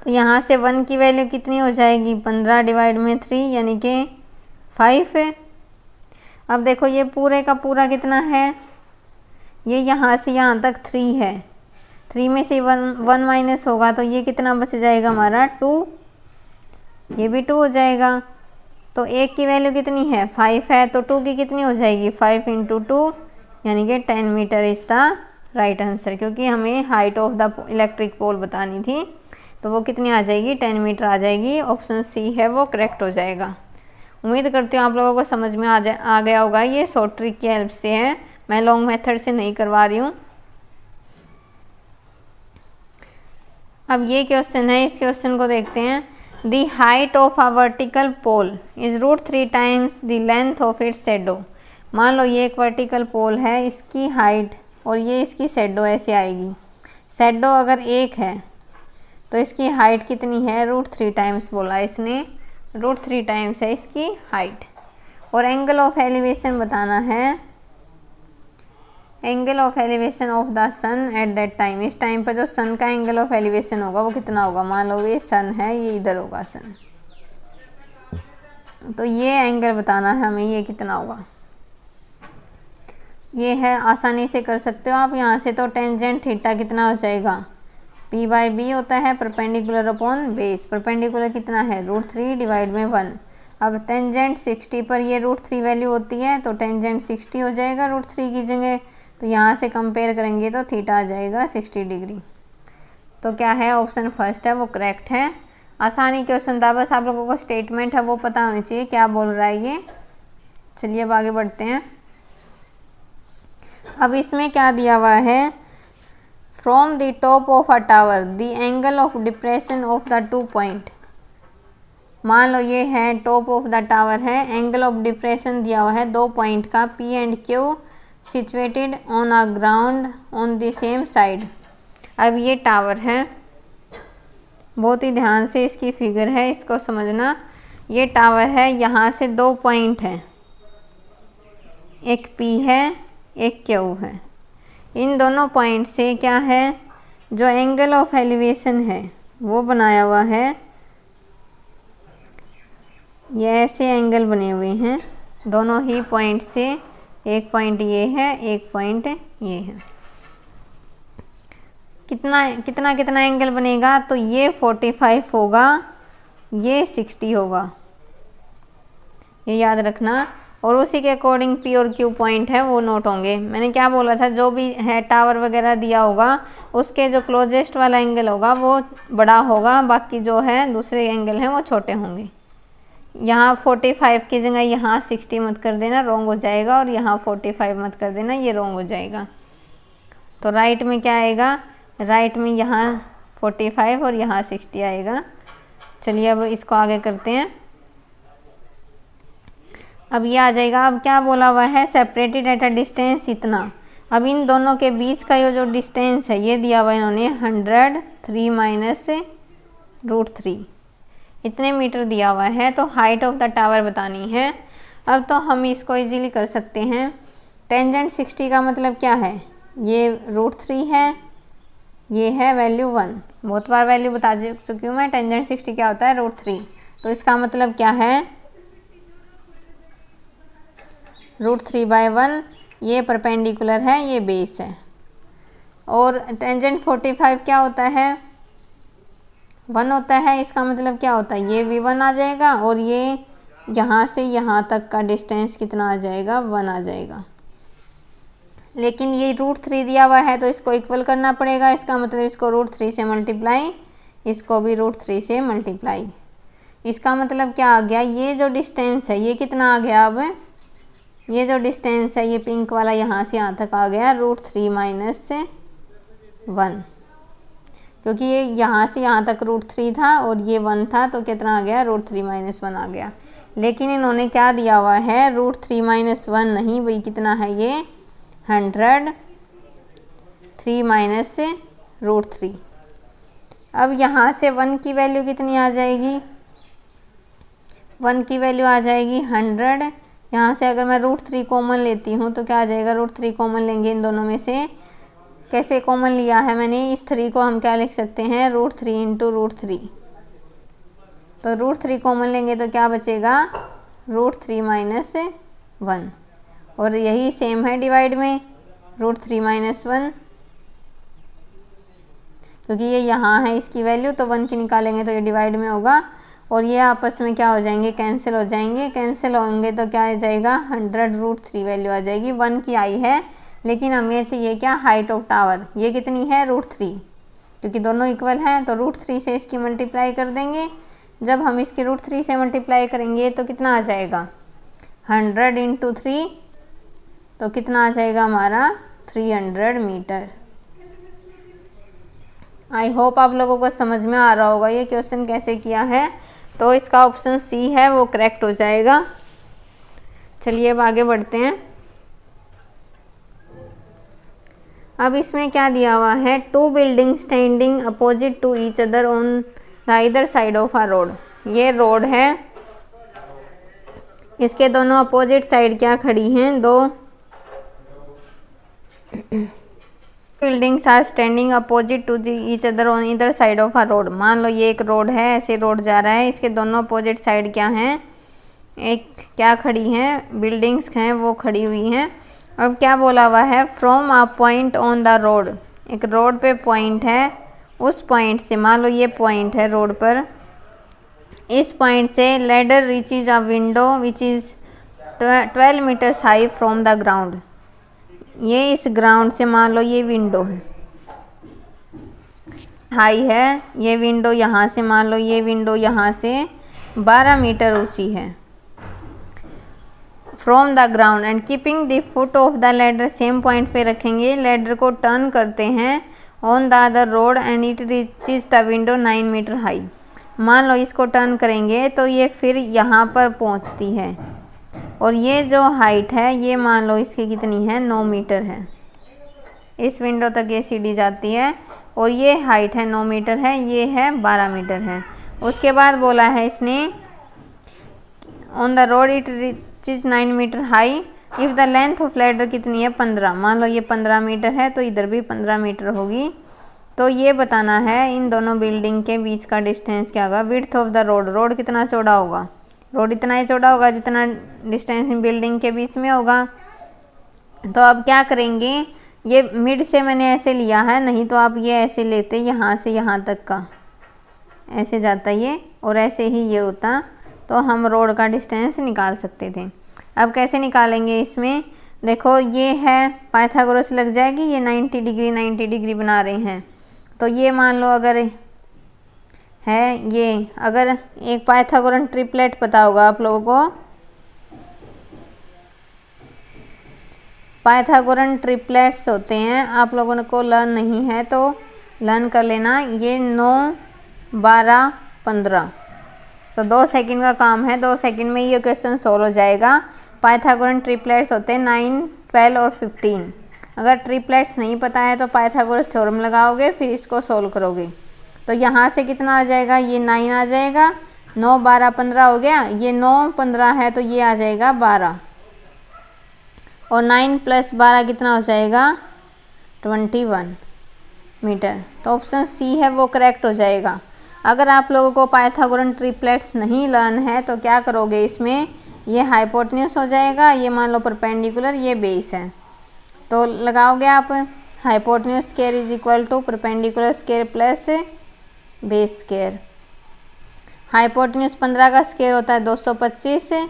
तो यहाँ से 1 की वैल्यू कितनी हो जाएगी, 15 डिवाइड में 3 यानी कि 5 है। अब देखो ये पूरे का पूरा कितना है, ये यहाँ से यहाँ तक 3 है, 3 में से 1 माइनस होगा तो ये कितना बच जाएगा हमारा, 2। ये भी 2 हो जाएगा। तो 1 की वैल्यू कितनी है, 5 है, तो 2 की कितनी हो जाएगी, 5 × 2 यानी कि 10 metre is the right answer. क्योंकि हमें height of the electric pole बतानी थी, तो वो कितनी आ जाएगी, 10 मीटर आ जाएगी। ऑप्शन सी है वो करेक्ट हो जाएगा। उम्मीद करती हूँ आप लोगों को समझ में आ गया होगा। ये शॉर्ट ट्रिक की हेल्प से है, मैं लॉन्ग मेथड से नहीं करवा रही हूँ। अब ये क्वेश्चन है, इस क्वेश्चन को देखते हैं। The height of a vertical pole is √3 times the length of its shadow. मान लो ये एक वर्टिकल पोल है, इसकी हाइट और ये इसकी शैडो ऐसे आएगी। शैडो अगर 1 है तो इसकी हाइट कितनी है, √3 टाइम्स बोला इसने, √3 टाइम्स है इसकी हाइट। और एंगल ऑफ एलिवेशन बताना है, angle of elevation of the sun at that time. इस टाइम पर जो सन का एंगल ऑफ एलिवेशन होगा वो कितना होगा, मान लो ये सन है, ये इधर होगा सन, तो ये एंगल बताना है हमें, ये कितना होगा। ये है, आसानी से कर सकते हो आप यहाँ से। तो टेंजेंट थीटा कितना हो जाएगा, P/B होता है परपेंडिकुलर अपॉन बेस। परपेंडिकुलर कितना है, √3 डिवाइड में 1। अब टेंजेंट 60 पर ये √3 वैल्यू होती है, तो टेंजेंट 60 हो जाएगा √3 की जगह। तो यहाँ से कंपेयर करेंगे तो थीटा आ जाएगा 60 डिग्री। तो क्या है, ऑप्शन फर्स्ट है वो करेक्ट है। आसानी क्वेश्चन था, बस आप लोगों को स्टेटमेंट है वो पता होनी चाहिए क्या बोल रहा है ये। चलिए अब आगे बढ़ते हैं। अब इसमें क्या दिया हुआ है, from the top of a tower the angle of depression of the 2 point. मान लो ये है टॉप ऑफ द टावर है, एंगल ऑफ डिप्रेशन दिया हुआ है 2 पॉइंट का, P and Q situated on a ground on the same side. अब ये टावर है, बहुत ही ध्यान से इसकी फिगर है, इसको समझना। ये टावर है, यहाँ से 2 पॉइंट हैं, एक P है एक Q है। इन दोनों पॉइंट से क्या है, जो एंगल ऑफ एलिवेशन है वो बनाया हुआ है। ये ऐसे एंगल बने हुए हैं दोनों ही पॉइंट से, एक पॉइंट ये है एक पॉइंट ये है। कितना कितना कितना एंगल बनेगा, तो ये 45 होगा, ये 60 होगा, ये याद रखना। और उसी के अकॉर्डिंग P और Q पॉइंट है वो नोट होंगे। मैंने क्या बोला था, जो भी है टावर वगैरह दिया होगा उसके जो क्लोजेस्ट वाला एंगल होगा वो बड़ा होगा, बाकी जो है दूसरे एंगल हैं वो छोटे होंगे। यहाँ 45 की जगह यहाँ 60 मत कर देना, रॉन्ग हो जाएगा, और यहाँ 45 मत कर देना, ये रॉन्ग हो जाएगा। तो राइट में क्या आएगा, राइट में यहाँ 45 और यहाँ 60 आएगा। चलिए अब इसको आगे करते हैं। अब ये आ जाएगा, अब क्या बोला हुआ है, सेपरेटेड एट अ डिस्टेंस इतना। अब इन दोनों के बीच का ये जो डिस्टेंस है ये दिया हुआ इन्होंने 100, 3 माइनस √3, इतने मीटर दिया हुआ है। तो हाइट ऑफ द टावर बतानी है। अब तो हम इसको इजीली कर सकते हैं। टेंजेंट 60 का मतलब क्या है, ये √3 है, ये है वैल्यू 1। बहुत बार वैल्यू बता चुकी हूँ मैं, टेंजेंट 60 क्या होता है, √3। तो इसका मतलब क्या है, √3/1, ये परपेंडिकुलर है, ये बेस है। और टेंजेंट 45 क्या होता है, 1 होता है। इसका मतलब क्या होता है, ये भी 1 आ जाएगा, और ये यहाँ से यहाँ तक का डिस्टेंस कितना आ जाएगा, 1 आ जाएगा। लेकिन ये √3 दिया हुआ है तो इसको इक्वल करना पड़ेगा। इसका मतलब इसको √3 से मल्टीप्लाई, इसको भी √3 से मल्टीप्लाई। इसका मतलब क्या आ गया, ये जो डिस्टेंस है ये कितना आ गया, अब ये जो डिस्टेंस है ये पिंक वाला यहाँ से यहाँ तक आ गया √3 माइनस 1, क्योंकि ये यहाँ से यहाँ तक √3 था और ये 1 था, तो कितना आ गया, √3 माइनस 1 आ गया। लेकिन इन्होंने क्या दिया हुआ है, √3 माइनस 1 नहीं भाई, कितना है ये 100, 3 माइनस √3। अब यहाँ से 1 की वैल्यू कितनी आ जाएगी, 1 की वैल्यू आ जाएगी 100। यहाँ से अगर मैं √3 कॉमन लेती हूँ तो क्या आ जाएगा, √3 कॉमन लेंगे इन दोनों में से। कैसे कॉमन लिया है मैंने, इस 3 को हम क्या लिख सकते हैं, √3 इंटू √3। तो √3 कॉमन लेंगे तो क्या बचेगा, √3 माइनस 1। और यही सेम है डिवाइड में, √3 माइनस 1, क्योंकि ये यहाँ है इसकी वैल्यू, तो 1 की निकालेंगे तो ये डिवाइड में होगा, और ये आपस में क्या हो जाएंगे, कैंसिल हो जाएंगे। कैंसिल होंगे तो क्या आ जाएगा, 100 √3 वैल्यू आ जाएगी। 1 की आई है, लेकिन हमें चाहिए क्या, हाइट ऑफ टावर। ये कितनी है, √3, क्योंकि दोनों इक्वल हैं तो √3 से इसकी मल्टीप्लाई कर देंगे। जब हम इसकी √3 से मल्टीप्लाई करेंगे तो कितना आ जाएगा, 100 इंटू 3, तो कितना आ जाएगा हमारा 300 मीटर। आई होप आप लोगों को समझ में आ रहा होगा ये क्वेश्चन कैसे किया है। तो इसका ऑप्शन सी है वो करेक्ट हो जाएगा। चलिए अब आगे बढ़ते हैं। अब इसमें क्या दिया हुआ है, 2 building standing opposite to each other on the either side of a road. ये रोड है, इसके दोनों अपोजिट साइड क्या खड़ी हैं, 2 buildings are standing opposite to each other on either side of a road. मान लो ये एक रोड है, ऐसे रोड जा रहा है, इसके दोनों अपोजिट साइड क्या हैं, एक क्या खड़ी हैं, बिल्डिंग्स हैं वो खड़ी हुई हैं। अब क्या बोला हुआ है, from a point on the road, एक रोड पे पॉइंट है, उस पॉइंट से, मान लो ये पॉइंट है रोड पर, इस पॉइंट से ladder reaches a window which is 12 metres high from the ground. ये इस ग्राउंड से, मान लो ये विंडो है, हाई है, ये विंडो यहाँ से, मान लो ये विंडो यहाँ से 12 मीटर ऊंची है from the ground, and keeping the foot of the ladder, same point पे रखेंगे, लैडर को टर्न करते हैं on the other road and it reaches the window 9 metre high. मान लो इसको टर्न करेंगे तो ये फिर यहाँ पर पहुँचती है, और ये जो हाइट है ये मान लो इसकी कितनी है, 9 मीटर है। इस विंडो तक ये सीढ़ी जाती है और ये हाइट है 9 मीटर है, ये है 12 मीटर है। उसके बाद बोला है इसने on the road it reaches 9 metre high if the length of ladder कितनी है, 15। मान लो ये 15 मीटर है तो इधर भी 15 मीटर होगी। तो ये बताना है इन दोनों बिल्डिंग के बीच का डिस्टेंस क्या होगा। Width of the road, road कितना चौड़ा होगा, रोड इतना ही चौड़ा होगा जितना डिस्टेंस इन बिल्डिंग के बीच में होगा। तो अब क्या करेंगे, ये मिड से मैंने ऐसे लिया है, नहीं तो आप ये ऐसे लेते यहाँ से यहाँ तक का ऐसे जाता ये और ऐसे ही ये होता, तो हम रोड का डिस्टेंस निकाल सकते थे। अब कैसे निकालेंगे, इसमें देखो ये है पाइथागोरस लग जाएगी, ये 90 डिग्री बना रहे हैं। तो ये मान लो अगर है ये, अगर एक पाइथागोरन ट्रिपलेट पता होगा आप लोगों को, पाइथागोरन ट्रिपलेट्स होते हैं, आप लोगों को लर्न नहीं है तो लर्न कर लेना। ये 9, 12, 15, तो 2 सेकंड का काम है, 2 सेकंड में ये क्वेश्चन सोल्व हो जाएगा। पाइथागोरन ट्रिपलेट्स होते हैं 9, 12 और 15। अगर ट्रिपलेट्स नहीं पता है तो पाइथागोरस थ्योरम लगाओगे, फिर इसको सोल्व करोगे। तो यहाँ से कितना आ जाएगा, ये 9 आ जाएगा, 9, 12, 15 हो गया। ये 9, 15 है तो ये आ जाएगा 12 और 9 + 12 कितना हो जाएगा, 21 मीटर। तो ऑप्शन सी है वो करेक्ट हो जाएगा। अगर आप लोगों को पाइथागोरन ट्रिपलेट्स नहीं लर्न है तो क्या करोगे, इसमें ये हाइपोटेन्यूस हो जाएगा, ये मान लो परपेंडिकुलर, ये बेस है, तो लगाओगे आप hypotenuse square is equal to perpendicular square plus base square. Hypotenuse 15 का स्क्वायर होता है 225,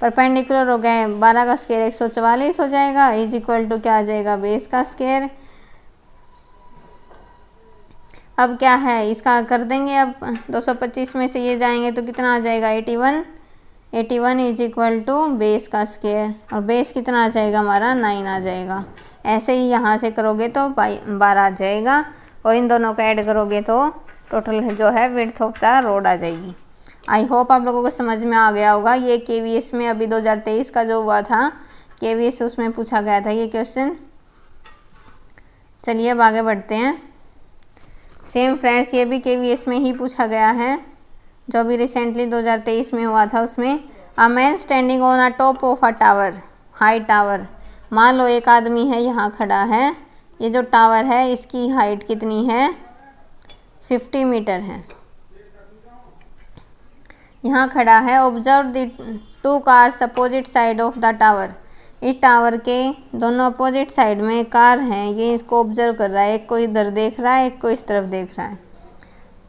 परपेंडिकुलर हो गए 12 का स्क्वायर 144 हो जाएगा, इज इक्वल टू क्या आ जाएगा, बेस का स्क्वायर। अब क्या है, इसका कर देंगे, अब 225 में से ये जाएंगे तो कितना आ जाएगा, 81 इज इक्वल टू बेस का स्क्वायर, और बेस कितना आ जाएगा हमारा, 9 आ जाएगा। ऐसे ही यहाँ से करोगे तो 12 आ जाएगा, और इन दोनों को ऐड करोगे तो टोटल जो है विड्थ ऑफ द रोड आ जाएगी। आई होप आप लोगों को समझ में आ गया होगा। ये KVS में अभी 2023 का जो हुआ था KVS, उसमें पूछा गया था ये क्वेश्चन। चलिए अब आगे बढ़ते हैं। सेम फ्रेंड्स, ये भी KVS में ही पूछा गया है, जो भी रिसेंटली 2023 में हुआ था उसमें। A man standing on a top of a tower, high tower. मान लो एक आदमी है यहाँ खड़ा है, ये जो टावर है इसकी हाइट कितनी है, 50 मीटर है, यहाँ खड़ा है। Observe the 2 cars opposite side of the tower. इस टावर के दोनों अपोजिट साइड में कार हैं, ये इसको ऑब्जर्व कर रहा है, एक को इधर देख रहा है, एक को इस तरफ देख रहा है।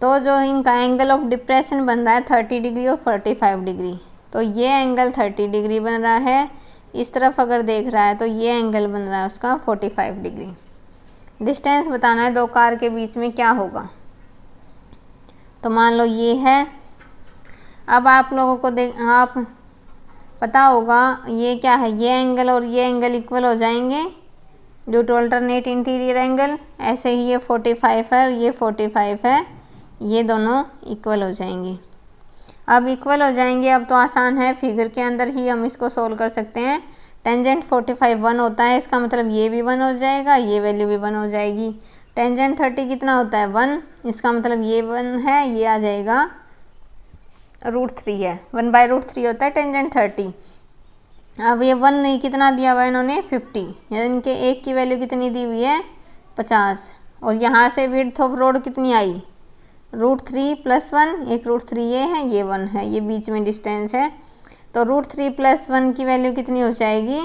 तो जो इनका एंगल ऑफ डिप्रेशन बन रहा है 30 डिग्री और 45 डिग्री, तो ये एंगल 30 डिग्री बन रहा है। इस तरफ अगर देख रहा है तो ये एंगल बन रहा है उसका 45 डिग्री। डिस्टेंस बताना है 2 कार के बीच में क्या होगा। तो मान लो ये है, अब आप लोगों को आप पता होगा ये क्या है, ये एंगल और ये एंगल इक्वल हो जाएंगे due to alternate interior angle. ऐसे ही ये 45 है और ये 45 है, ये दोनों इक्वल हो जाएंगे। अब इक्वल हो जाएंगे, अब तो आसान है, फिगर के अंदर ही हम इसको सोल्व कर सकते हैं। टेंजेंट 45 1 होता है, इसका मतलब ये भी 1 हो जाएगा, ये वैल्यू भी 1 हो जाएगी। टेंजेंट 30 कितना होता है, 1, इसका मतलब ये 1 है, ये आ जाएगा √3 है, 1/√3 होता है टेंजेंट 30। अब ये 1 नहीं, कितना दिया हुआ है इन्होंने, 50, यानी इनके एक की वैल्यू कितनी दी हुई है, 50। और यहाँ से विड्थ ऑफ रोड कितनी आई, √3 + 1, एक √3 ये है, ये 1 है, ये बीच में डिस्टेंस है। तो √3 + 1 की वैल्यू कितनी हो जाएगी,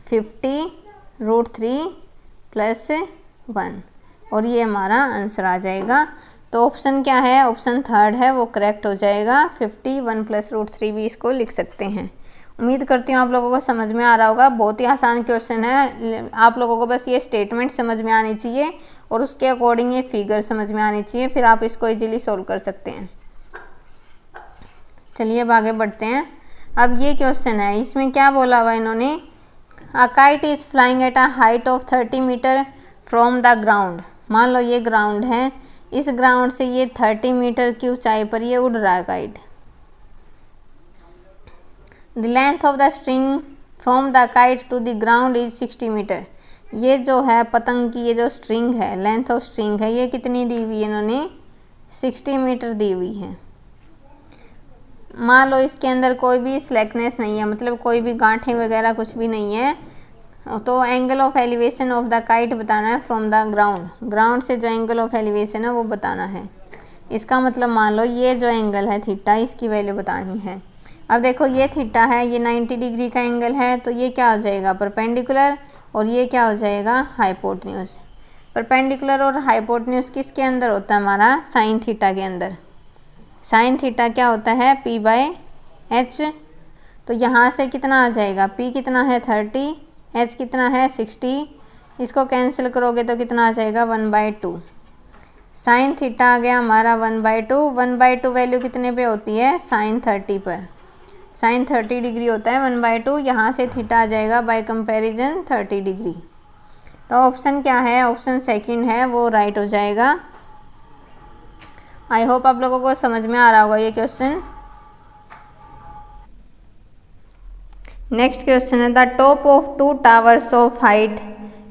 50 √3 + 1, और ये हमारा आंसर आ जाएगा। तो ऑप्शन क्या है, ऑप्शन 3 है वो करेक्ट हो जाएगा। 50 1 + √3 भी इसको लिख सकते हैं। उम्मीद करती हूँ आप लोगों को समझ में आ रहा होगा। बहुत ही आसान क्वेश्चन है, आप लोगों को बस ये स्टेटमेंट समझ में आनी चाहिए और उसके अकॉर्डिंग ये फिगर समझ में आनी चाहिए, फिर आप इसको इजीली सोल्व कर सकते हैं। चलिए अब आगे बढ़ते हैं। अब ये क्वेश्चन है, इसमें क्या बोला हुआ इन्होंने, a kite is flying at a height of 30 metre from the ground. मान लो ये ग्राउंड है, इस ग्राउंड से ये 30 मीटर की ऊंचाई पर ये उड़ रहा है kite. The length of the string from the kite to the ground is 60 metre. ये जो है पतंग की ये जो स्ट्रिंग है, लेंथ ऑफ स्ट्रिंग है, ये कितनी दी हुई है इन्होंने, 60 मीटर दी हुई है। मान लो इसके अंदर कोई भी स्लैकनेस नहीं है, मतलब कोई भी गांठें वगैरह कुछ भी नहीं है, तो angle of elevation of the kite बताना है फ्रॉम द ग्राउंड। ग्राउंड से जो एंगल ऑफ एलिवेशन है वो बताना है। इसका मतलब मान लो ये जो एंगल है थीटा, इसकी वैल्यू बतानी है। अब देखो ये थीटा है, ये 90 डिग्री का एंगल है, तो ये क्या हो जाएगा, परपेंडिकुलर, और ये क्या हो जाएगा, हाइपोटेन्यूज। परपेंडिकुलर और हाइपोटेन्यूज किसके अंदर होता है, हमारा साइन थीटा के अंदर। साइन थीटा क्या होता है, p/h। तो यहाँ से कितना आ जाएगा, p कितना है 30, h कितना है 60, इसको कैंसिल करोगे तो कितना आ जाएगा 1/2। साइन थीटा आ गया हमारा 1/2। 1/2 वैल्यू कितने पे होती है, साइन 30 पर। साइन 30 डिग्री होता है 1/2, यहाँ से थीटा आ जाएगा बाय कंपैरिजन 30 डिग्री। तो ऑप्शन क्या है, ऑप्शन सेकंड है, वो राइट हो जाएगा। आई होप आप लोगों को समझ में आ रहा होगा ये क्वेश्चन। नेक्स्ट क्वेश्चन है, the top of 2 towers of height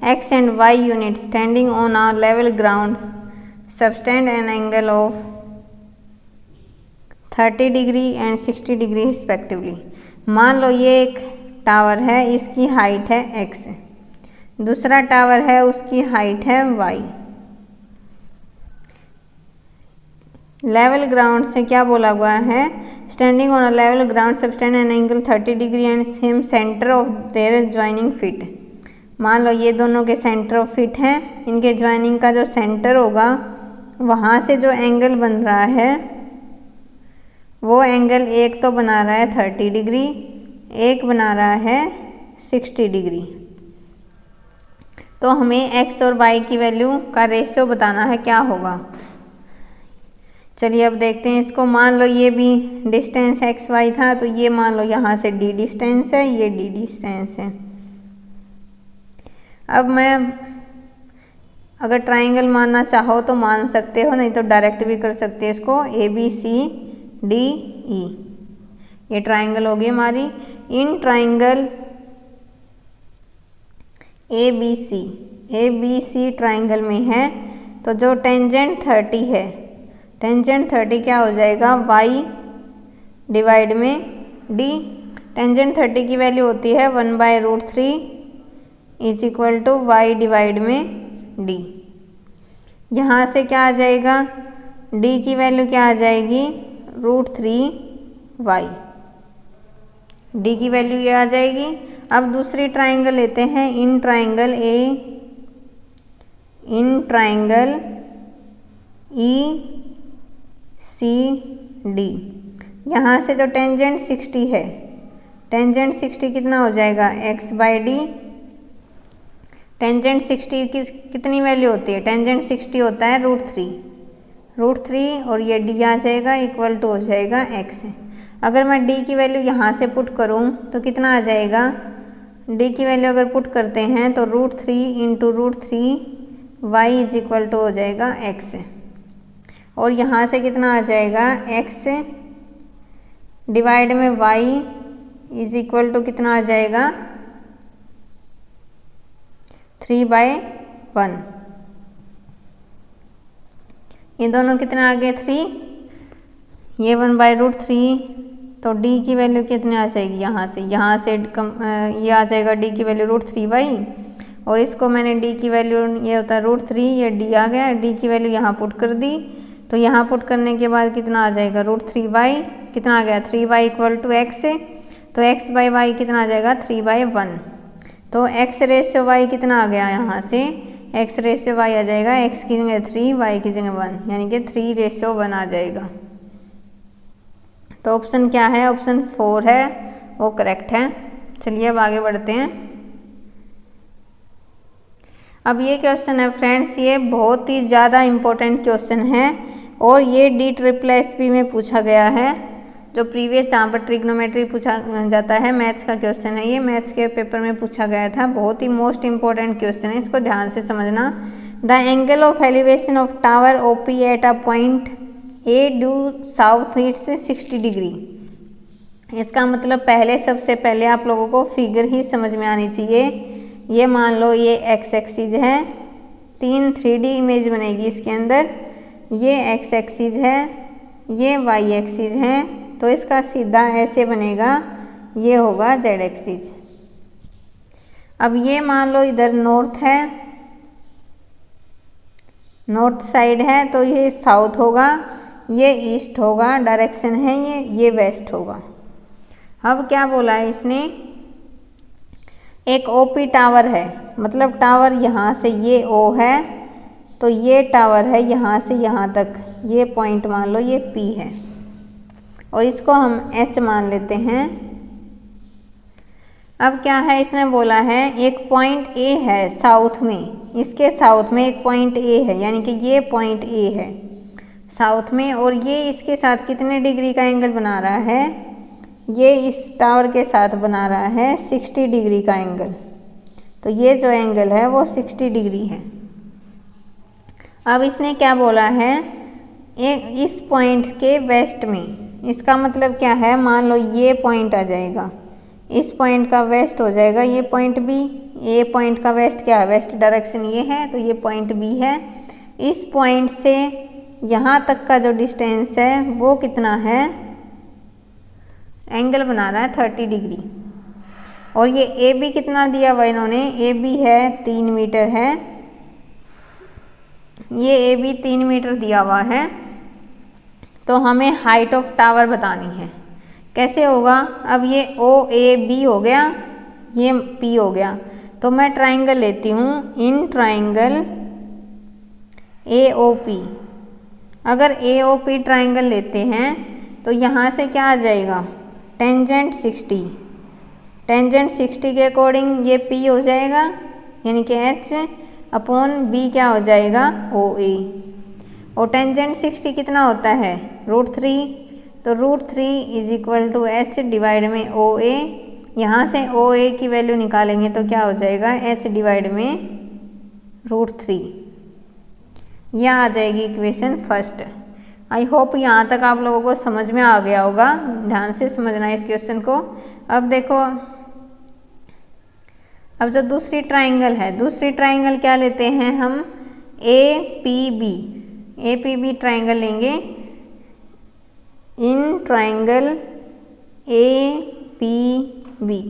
x and y unit standing on a level ground subtend N angle of 30 degree and 60 degree respectively. मान लो ये एक टावर है, इसकी हाइट है x, दूसरा टावर है उसकी हाइट है y। लेवल ग्राउंड से क्या बोला हुआ है, standing on a level ground subtend an angle 30 degree and same centre of their joining fit. मान लो ये दोनों के सेंटर ऑफ फिट हैं, इनके ज्वाइनिंग का जो सेंटर होगा वहाँ से जो एंगल बन रहा है वो एंगल एक तो बना रहा है 30 डिग्री, एक बना रहा है 60 डिग्री। तो हमें x और y की वैल्यू का रेशियो बताना है क्या होगा। चलिए अब देखते हैं इसको। मान लो ये भी डिस्टेंस एक्स वाई था, तो ये मान लो यहाँ से d डिस्टेंस है, ये d डिस्टेंस है। अब मैं अगर ट्राइंगल मानना चाहो तो मान सकते हो, नहीं तो डायरेक्ट भी कर सकते हो इसको, ABCDE ये ट्राइंगल होगी हमारी। इन ट्राइंगल ABC ट्राइंगल में है, तो जो टेंजेंट 30 है, टेंजेंट 30 क्या हो जाएगा, y डिवाइड में d। टेंजेंट 30 की वैल्यू होती है 1/√3 is equal to y divide में d। यहाँ से क्या आ जाएगा, d की वैल्यू क्या आ जाएगी, √3y, d की वैल्यू ये आ जाएगी। अब दूसरी ट्राइंगल लेते हैं, इन ट्राइंगल ECD। यहाँ से जो टेंजेंट 60 है, टेंजेंट 60 कितना हो जाएगा, x/d। टेंजेंट 60 की कितनी वैल्यू होती है, टेंजेंट 60 होता है √3 और ये d आ जाएगा, इक्वल टू हो जाएगा x। अगर मैं d की वैल्यू यहाँ से पुट करूँ तो कितना आ जाएगा, d की वैल्यू अगर पुट करते हैं तो √3 into √3 y is equal to हो जाएगा x। और यहाँ से कितना आ जाएगा, x डिवाइड में y इज इक्वल टू कितना आ जाएगा, 3/1। ये दोनों कितना आ गए 3, ये 1/√3, तो d की वैल्यू कितने आ जाएगी, यहाँ से ये आ जाएगा d की वैल्यू √3y, और इसको मैंने d की वैल्यू ये होता है √3, ये d आ गया, d की वैल्यू यहाँ पुट कर दी, तो यहाँ पुट करने के बाद कितना आ जाएगा, √3y, कितना आ गया 3y इक्वल टू x, तो x/y कितना आ जाएगा 3/1। तो x रेशियो y कितना आ गया, यहाँ से x रेशियो y आ जाएगा, x की जगह 3, y की जगह 1, यानी कि 3:1 आ जाएगा। तो ऑप्शन क्या है, ऑप्शन 4 है, वो करेक्ट है। चलिए अब आगे बढ़ते हैं। अब ये क्वेश्चन है फ्रेंड्स, ये बहुत ही ज़्यादा इम्पोर्टेंट क्वेश्चन है और ये DSSS में पूछा गया है। जो प्रीवियस जहाँ पर ट्रिग्नोमेट्री पूछा जाता है, मैथ्स का क्वेश्चन है ये, मैथ्स के पेपर में पूछा गया था। बहुत ही मोस्ट इम्पोर्टेंट क्वेश्चन है, इसको ध्यान से समझना। The angle of elevation of tower OP at a point A due south it's 60 degree. इसका मतलब पहले सबसे पहले आप लोगों को फिगर ही समझ में आनी चाहिए। ये मान लो ये एक्स एक्सिस है, 3 3D इमेज बनेगी इसके अंदर। ये एक्स एक्सिस है, ये वाई एक्सिस है, तो इसका सीधा ऐसे बनेगा, ये होगा जेड एक्सिस। अब ये मान लो इधर नॉर्थ है, नॉर्थ साइड है, तो ये साउथ होगा, ये ईस्ट होगा, डायरेक्शन है ये वेस्ट होगा। अब क्या बोला है इसने, एक ओपी टावर है, मतलब टावर यहाँ से ये ओ है, तो ये टावर है यहाँ से यहाँ तक, ये पॉइंट मान लो ये पी है, और इसको हम एच मान लेते हैं। अब क्या है, इसने बोला है एक पॉइंट ए है साउथ में, इसके साउथ में एक पॉइंट ए है, यानी कि ये पॉइंट ए है साउथ में, और ये इसके साथ कितने डिग्री का एंगल बना रहा है, ये इस टावर के साथ बना रहा है 60 डिग्री का एंगल। तो ये जो एंगल है वो 60 डिग्री है। अब इसने क्या बोला है, एक इस पॉइंट के वेस्ट में, इसका मतलब क्या है, मान लो ये पॉइंट आ जाएगा, इस पॉइंट का वेस्ट हो जाएगा ये पॉइंट बी। ए पॉइंट का वेस्ट क्या है, वेस्ट डायरेक्शन ये है, तो ये पॉइंट बी है। इस पॉइंट से यहाँ तक का जो डिस्टेंस है वो कितना है, एंगल बना रहा है 30 डिग्री। और ये ए बी कितना दिया हुआ इन्होंने, ए बी है 3 मीटर है, ये ए बी 3 मीटर दिया हुआ है। तो हमें हाइट ऑफ टावर बतानी है, कैसे होगा, अब ये ओ ए बी हो गया, ये पी हो गया, तो मैं ट्राइंगल लेती हूँ, इन ट्राइंगल ए ओ पी। अगर ए ओ पी ट्राइंगल लेते हैं तो यहाँ से क्या आ जाएगा, टेंजेंट 60, टेंजेंट 60 के अकॉर्डिंग ये पी हो जाएगा, यानी कि एच अपॉन बी क्या हो जाएगा, ओ ए। और टेंजेंट 60 कितना होता है, √3, तो √3 is equal to H divide में ओ ए। यहाँ से ओ ए की वैल्यू निकालेंगे तो क्या हो जाएगा, एच डिवाइड में √3, यह आ जाएगी इक्वेशन फर्स्ट। आई होप यहाँ तक आप लोगों को समझ में आ गया होगा, ध्यान से समझना है इस क्वेश्चन को। अब देखो, अब जो दूसरी ट्राइंगल है, दूसरी ट्राइंगल क्या लेते हैं हम, ए पी बी ट्राइंगल लेंगे, in triangle A P B.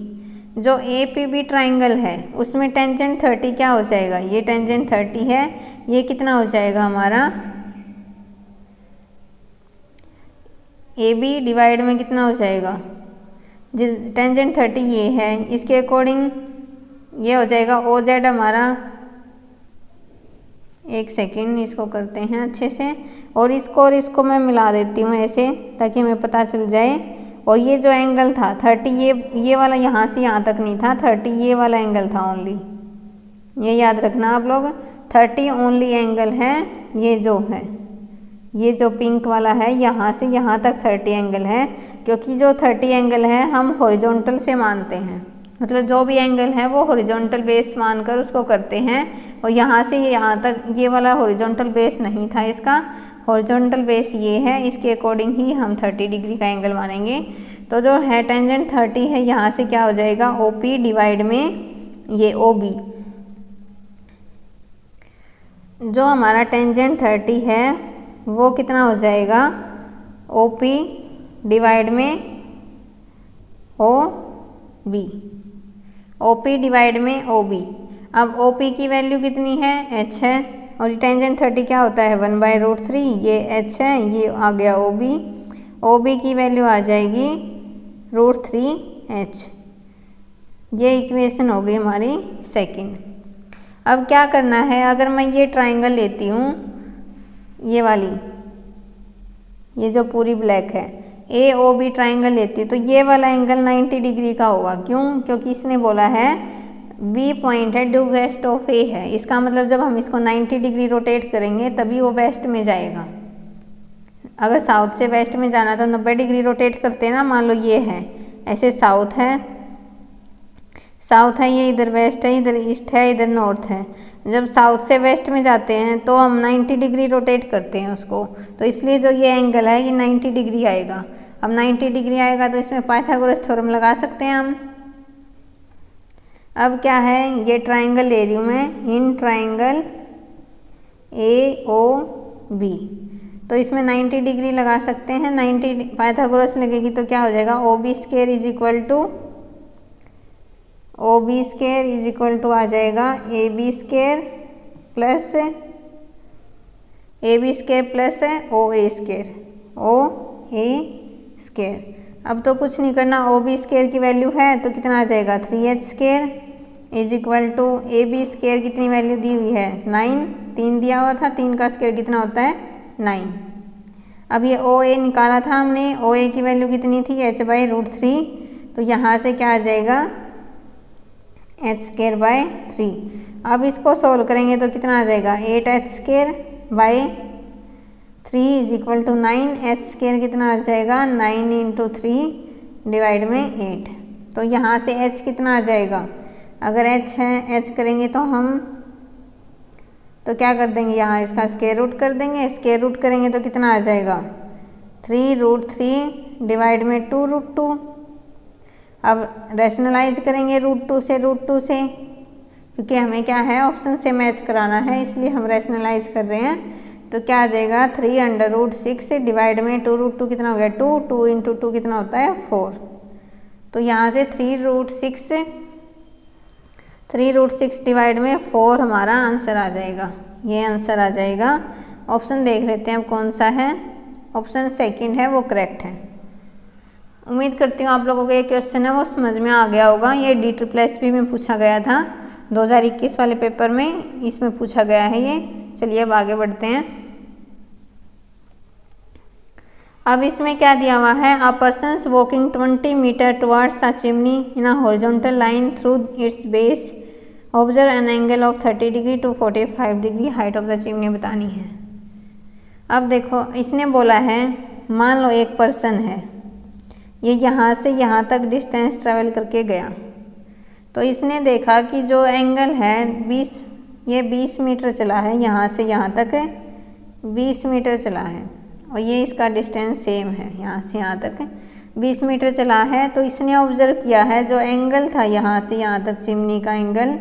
जो ए पी बी ट्राइंगल है उसमें टेंजेंट 30 क्या हो जाएगा, ये टेंजेंट 30 है, ये कितना हो जाएगा हमारा, ए बी डिवाइड में कितना हो जाएगा, जिस टेंजेंट 30 ये है, इसके अकॉर्डिंग ये हो जाएगा ओ जेड हमारा। एक सेकंड इसको करते हैं अच्छे से, और इसको मैं मिला देती हूँ ऐसे, ताकि हमें पता चल जाए। और ये जो एंगल था 30, ये वाला यहाँ से यहाँ तक नहीं था, 30 ये वाला एंगल था ओनली, ये याद रखना आप लोग, 30 ओनली एंगल है, ये जो है, ये जो पिंक वाला है यहाँ से यहाँ तक 30 एंगल है, क्योंकि जो 30 एंगल है हम हॉरिजॉन्टल से मानते हैं, मतलब जो भी एंगल है वो हॉरिजॉन्टल बेस मानकर उसको करते हैं। और यहाँ से यहाँ तक ये वाला हॉरिजॉन्टल बेस नहीं था, इसका हॉरिजॉन्टल बेस ये है, इसके अकॉर्डिंग ही हम 30 डिग्री का एंगल मानेंगे। तो जो है टेंजेंट 30 है, यहाँ से क्या हो जाएगा, ओ पी डिवाइड में ये ओ बी। जो हमारा टेंजेंट 30 है वो कितना हो जाएगा, ओ पी डिवाइड में O B, O P divide में ओ बी। अब ओ पी की वैल्यू कितनी है, एच है, और टेंजेंट 30 क्या होता है, 1/√3, ये एच है, ये आ गया ओ बी। ओ बी की वैल्यू आ जाएगी √3h। ये इक्वेशन हो गई हमारी सेकंड। अब क्या करना है, अगर मैं ये ट्राइंगल लेती हूँ, ये वाली, ये जो पूरी ब्लैक है, ए ओ बी ट्राइंगल लेती हूँ, तो ये वाला एंगल 90 डिग्री का होगा। क्यों, क्योंकि इसने बोला है बी पॉइंट है ड्यू वेस्ट ऑफ ए है, इसका मतलब जब हम इसको 90 डिग्री रोटेट करेंगे तभी वो वेस्ट में जाएगा। अगर साउथ से वेस्ट में जाना तो 90 डिग्री रोटेट करते हैं ना, मान लो ये है, ऐसे साउथ है, साउथ है, ये इधर वेस्ट है, इधर ईस्ट है, इधर नॉर्थ है। जब साउथ से वेस्ट में जाते हैं तो हम 90 डिग्री रोटेट करते हैं उसको, तो इसलिए जो ये एंगल है ये 90 डिग्री आएगा। अब 90 डिग्री आएगा तो इसमें पाइथागोरस थ्योरम लगा सकते हैं हम। अब क्या है, ये ट्राइंगल ले रही हूँ मैं, इन ट्राइंगल AOB, तो इसमें 90 डिग्री लगा सकते हैं। 90 पाइथागोरस लगेगी तो क्या हो जाएगा, OB square is equal to आ जाएगा AB square plus OA square. अब तो कुछ नहीं करना, OB स्क्वायर की वैल्यू है तो कितना आ जाएगा 3H square is equal to AB square कितनी वैल्यू दी हुई है 9, 3 दिया हुआ था, 3 का स्क्वायर कितना होता है 9। अब ये OA निकाला था हमने, OA की वैल्यू कितनी थी h/√3, तो यहाँ से क्या आ जाएगा h²/3। अब इसको सोल्व करेंगे तो कितना आ जाएगा 8h²/3 is equal to 9h² कितना आ जाएगा 9 × 3 डिवाइड में 8। तो यहाँ से h कितना आ जाएगा, अगर h है, h करेंगे तो हम तो क्या कर देंगे, यहाँ इसका स्क्वायर रूट कर देंगे। स्क्वायर रूट करेंगे तो कितना आ जाएगा 3√3 डिवाइड में 2√2। अब रैशनलाइज करेंगे √2 से, क्योंकि हमें क्या है ऑप्शन से मैच कराना है, इसलिए हम रैशनलाइज कर रहे हैं। तो क्या आ जाएगा 3√6 डिवाइड में 2√2 कितना हो गया 2, 2 × 2 कितना होता है 4। तो यहाँ से 3√6 डिवाइड में 4 हमारा आंसर आ जाएगा, ये आंसर आ जाएगा। ऑप्शन देख लेते हैं अब कौन सा है, ऑप्शन सेकंड है वो करेक्ट है। उम्मीद करती हूँ आप लोगों को ये क्वेश्चन है वो समझ में आ गया होगा। ये DSSB में पूछा गया था 2021 वाले पेपर में, इसमें पूछा गया है ये। चलिए अब आगे बढ़ते हैं। अब इसमें क्या दिया हुआ है, a persons walking 20 metre towards a chimney in a horizontal line through its base, observe an angle of 30 degree to 45 degree, height of the chimney बतानी है। अब देखो इसने बोला है, मान लो एक पर्सन है, ये यहाँ से यहाँ तक डिस्टेंस ट्रैवल करके गया, तो इसने देखा कि जो एंगल है 20 मीटर चला है, यहाँ से यहाँ तक 20 मीटर चला है, और ये इसका डिस्टेंस सेम है, यहाँ से यहाँ तक 20 मीटर चला है। तो इसने ऑब्जर्व किया है जो एंगल था यहाँ से यहाँ तक चिमनी का एंगल,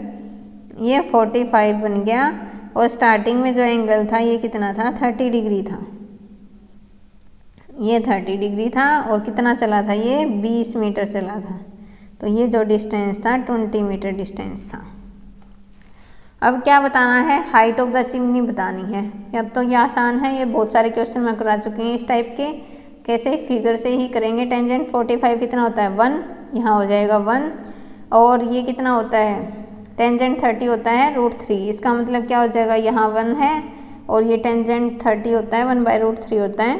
ये 45 बन गया, और स्टार्टिंग में जो एंगल था ये कितना था 30 डिग्री था, ये 30 डिग्री था, और कितना चला था ये 20 मीटर चला था। तो ये जो डिस्टेंस था 20 मीटर डिस्टेंस था। अब क्या बताना है, हाइट ऑफ द चिमनी बतानी है। अब तो ये आसान है, ये बहुत सारे क्वेश्चन मैं करा चुकी हैं इस टाइप के। कैसे, फिगर से ही करेंगे। टेंजेंट 45 कितना होता है 1, यहाँ हो जाएगा 1, और ये कितना होता है टेंजेंट 30 होता है √3, इसका मतलब क्या हो जाएगा, यहाँ 1 है और ये टेंजेंट 30 होता है 1/√3 होता है,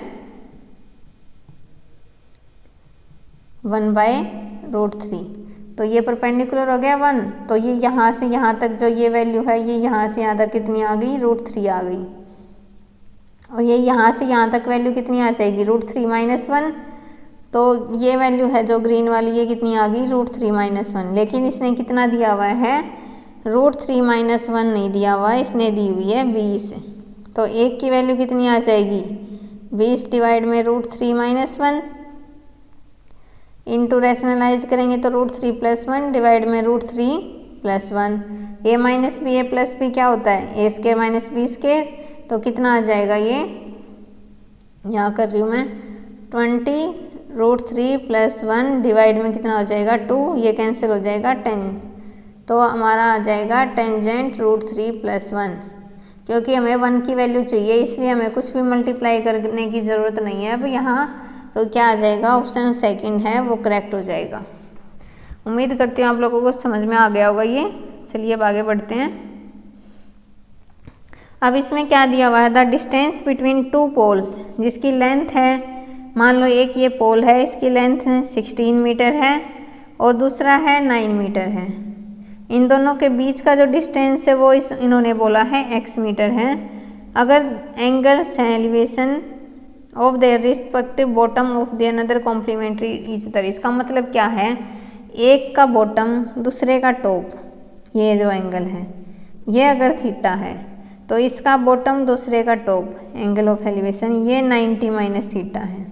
1/√3। तो ये परपेंडिकुलर हो गया 1, तो ये यहाँ से यहाँ तक जो ये वैल्यू है, ये यहाँ से यहाँ तक कितनी आ गई √3 आ गई, और ये यहाँ से यहाँ तक वैल्यू कितनी आ जाएगी √3 - 1। तो ये वैल्यू है जो ग्रीन वाली, ये कितनी आ गई √3 - 1। लेकिन इसने कितना दिया हुआ है √3 - 1 नहीं दिया हुआ है, इसने दी हुई है 20। तो एक की वैल्यू कितनी आ जाएगी 20 डिवाइड में √3 - 1, इनटू रैशनलाइज करेंगे तो √3 + 1 डिवाइड में √3 + 1। a - b a + b क्या होता है a² - b²। तो कितना आ जाएगा, ये यहाँ कर रही हूँ मैं 20 √3 + 1 डिवाइड में कितना हो जाएगा 2, ये कैंसिल हो जाएगा 10। तो हमारा आ जाएगा टेंजेंट √3 + 1। क्योंकि हमें 1 की वैल्यू चाहिए, इसलिए हमें कुछ भी मल्टीप्लाई करने की ज़रूरत नहीं है अब यहाँ। तो क्या आ जाएगा, ऑप्शन सेकंड है वो करेक्ट हो जाएगा। उम्मीद करती हूँ आप लोगों को समझ में आ गया होगा ये। चलिए अब आगे बढ़ते हैं। अब इसमें क्या दिया हुआ है, द डिस्टेंस बिटवीन 2 पोल्स, जिसकी लेंथ है, मान लो एक ये पोल है, इसकी लेंथ 16 मीटर है और दूसरा है 9 मीटर है। इन दोनों के बीच का जो डिस्टेंस है वो इन्होंने बोला है x मीटर है। अगर एंगल्स हैं elevation of their respective bottom of the another complementary each other, इसका मतलब क्या है, एक का बॉटम दूसरे का टॉप, ये जो एंगल है ये अगर थीटा है तो इसका बॉटम दूसरे का टॉप, एंगल ऑफ एलिवेशन ये 90 - थीटा है।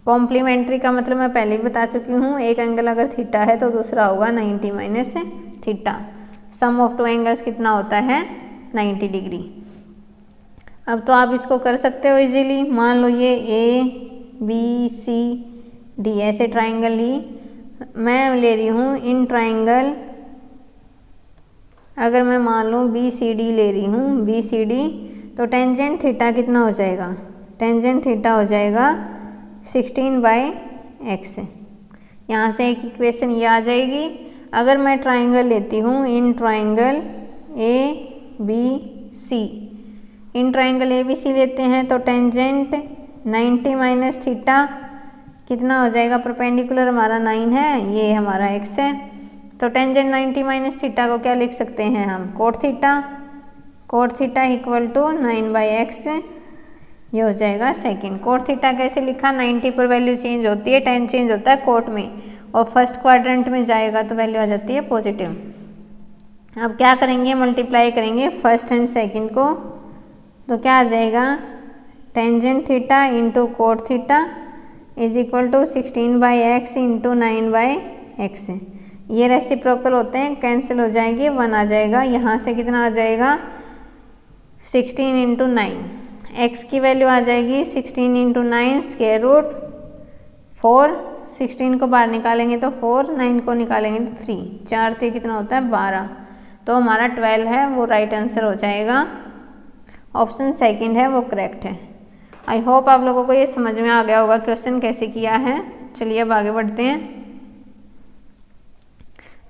कॉम्प्लीमेंट्री का मतलब मैं पहले भी बता चुकी हूँ, एक एंगल अगर थीटा है तो दूसरा होगा 90 minus theta. Sum of two angles कितना होता है 90 डिग्री। अब तो आप इसको कर सकते हो इजीली। मान लो ये ABCD ऐसे ट्राइंगल ली, मैं ले रही हूँ इन ट्राइंगल, अगर मैं मान लूँ BCD ले रही हूँ BCD, तो टेंजेंट थीटा कितना हो जाएगा, टेंजेंट थीटा हो जाएगा 16/x। यहाँ से एक इक्वेशन ये आ जाएगी। अगर मैं ट्राइंगल लेती हूँ in triangle ABC, in triangle ABC लेते हैं तो टेंजेंट 90 माइनस थीटा कितना हो जाएगा, परपेंडिकुलर हमारा 9 है, ये हमारा x है, तो टेंजेंट 90 माइनस थीटा को क्या लिख सकते हैं हम, cot theta. Cot theta equal to 9/x, ये हो जाएगा सेकंड। कोट थीटा कैसे लिखा, 90 पर वैल्यू चेंज होती है, 10 चेंज होता है कोट में, और फर्स्ट क्वाड्रेंट में जाएगा तो वैल्यू आ जाती है पॉजिटिव। अब क्या करेंगे, मल्टीप्लाई करेंगे फर्स्ट एंड सेकंड को, तो क्या आ जाएगा, tangent theta into cot theta is equal to 16/x into 9/x। ये रेसिप्रोकल होते हैं, कैंसिल हो जाएंगे, 1 आ जाएगा। यहाँ से कितना आ जाएगा 16 इंटू 9, x की वैल्यू आ जाएगी 16 इंटू 9 स्क्वायर रूट 4, 16 को बाहर निकालेंगे तो 4, 9 को निकालेंगे तो 3, 4 से कितना होता है 12, तो हमारा 12 है वो राइट आंसर हो जाएगा। ऑप्शन सेकंड है वो करेक्ट है। आई होप आप लोगों को ये समझ में आ गया होगा क्वेश्चन कैसे किया है। चलिए अब आगे बढ़ते हैं।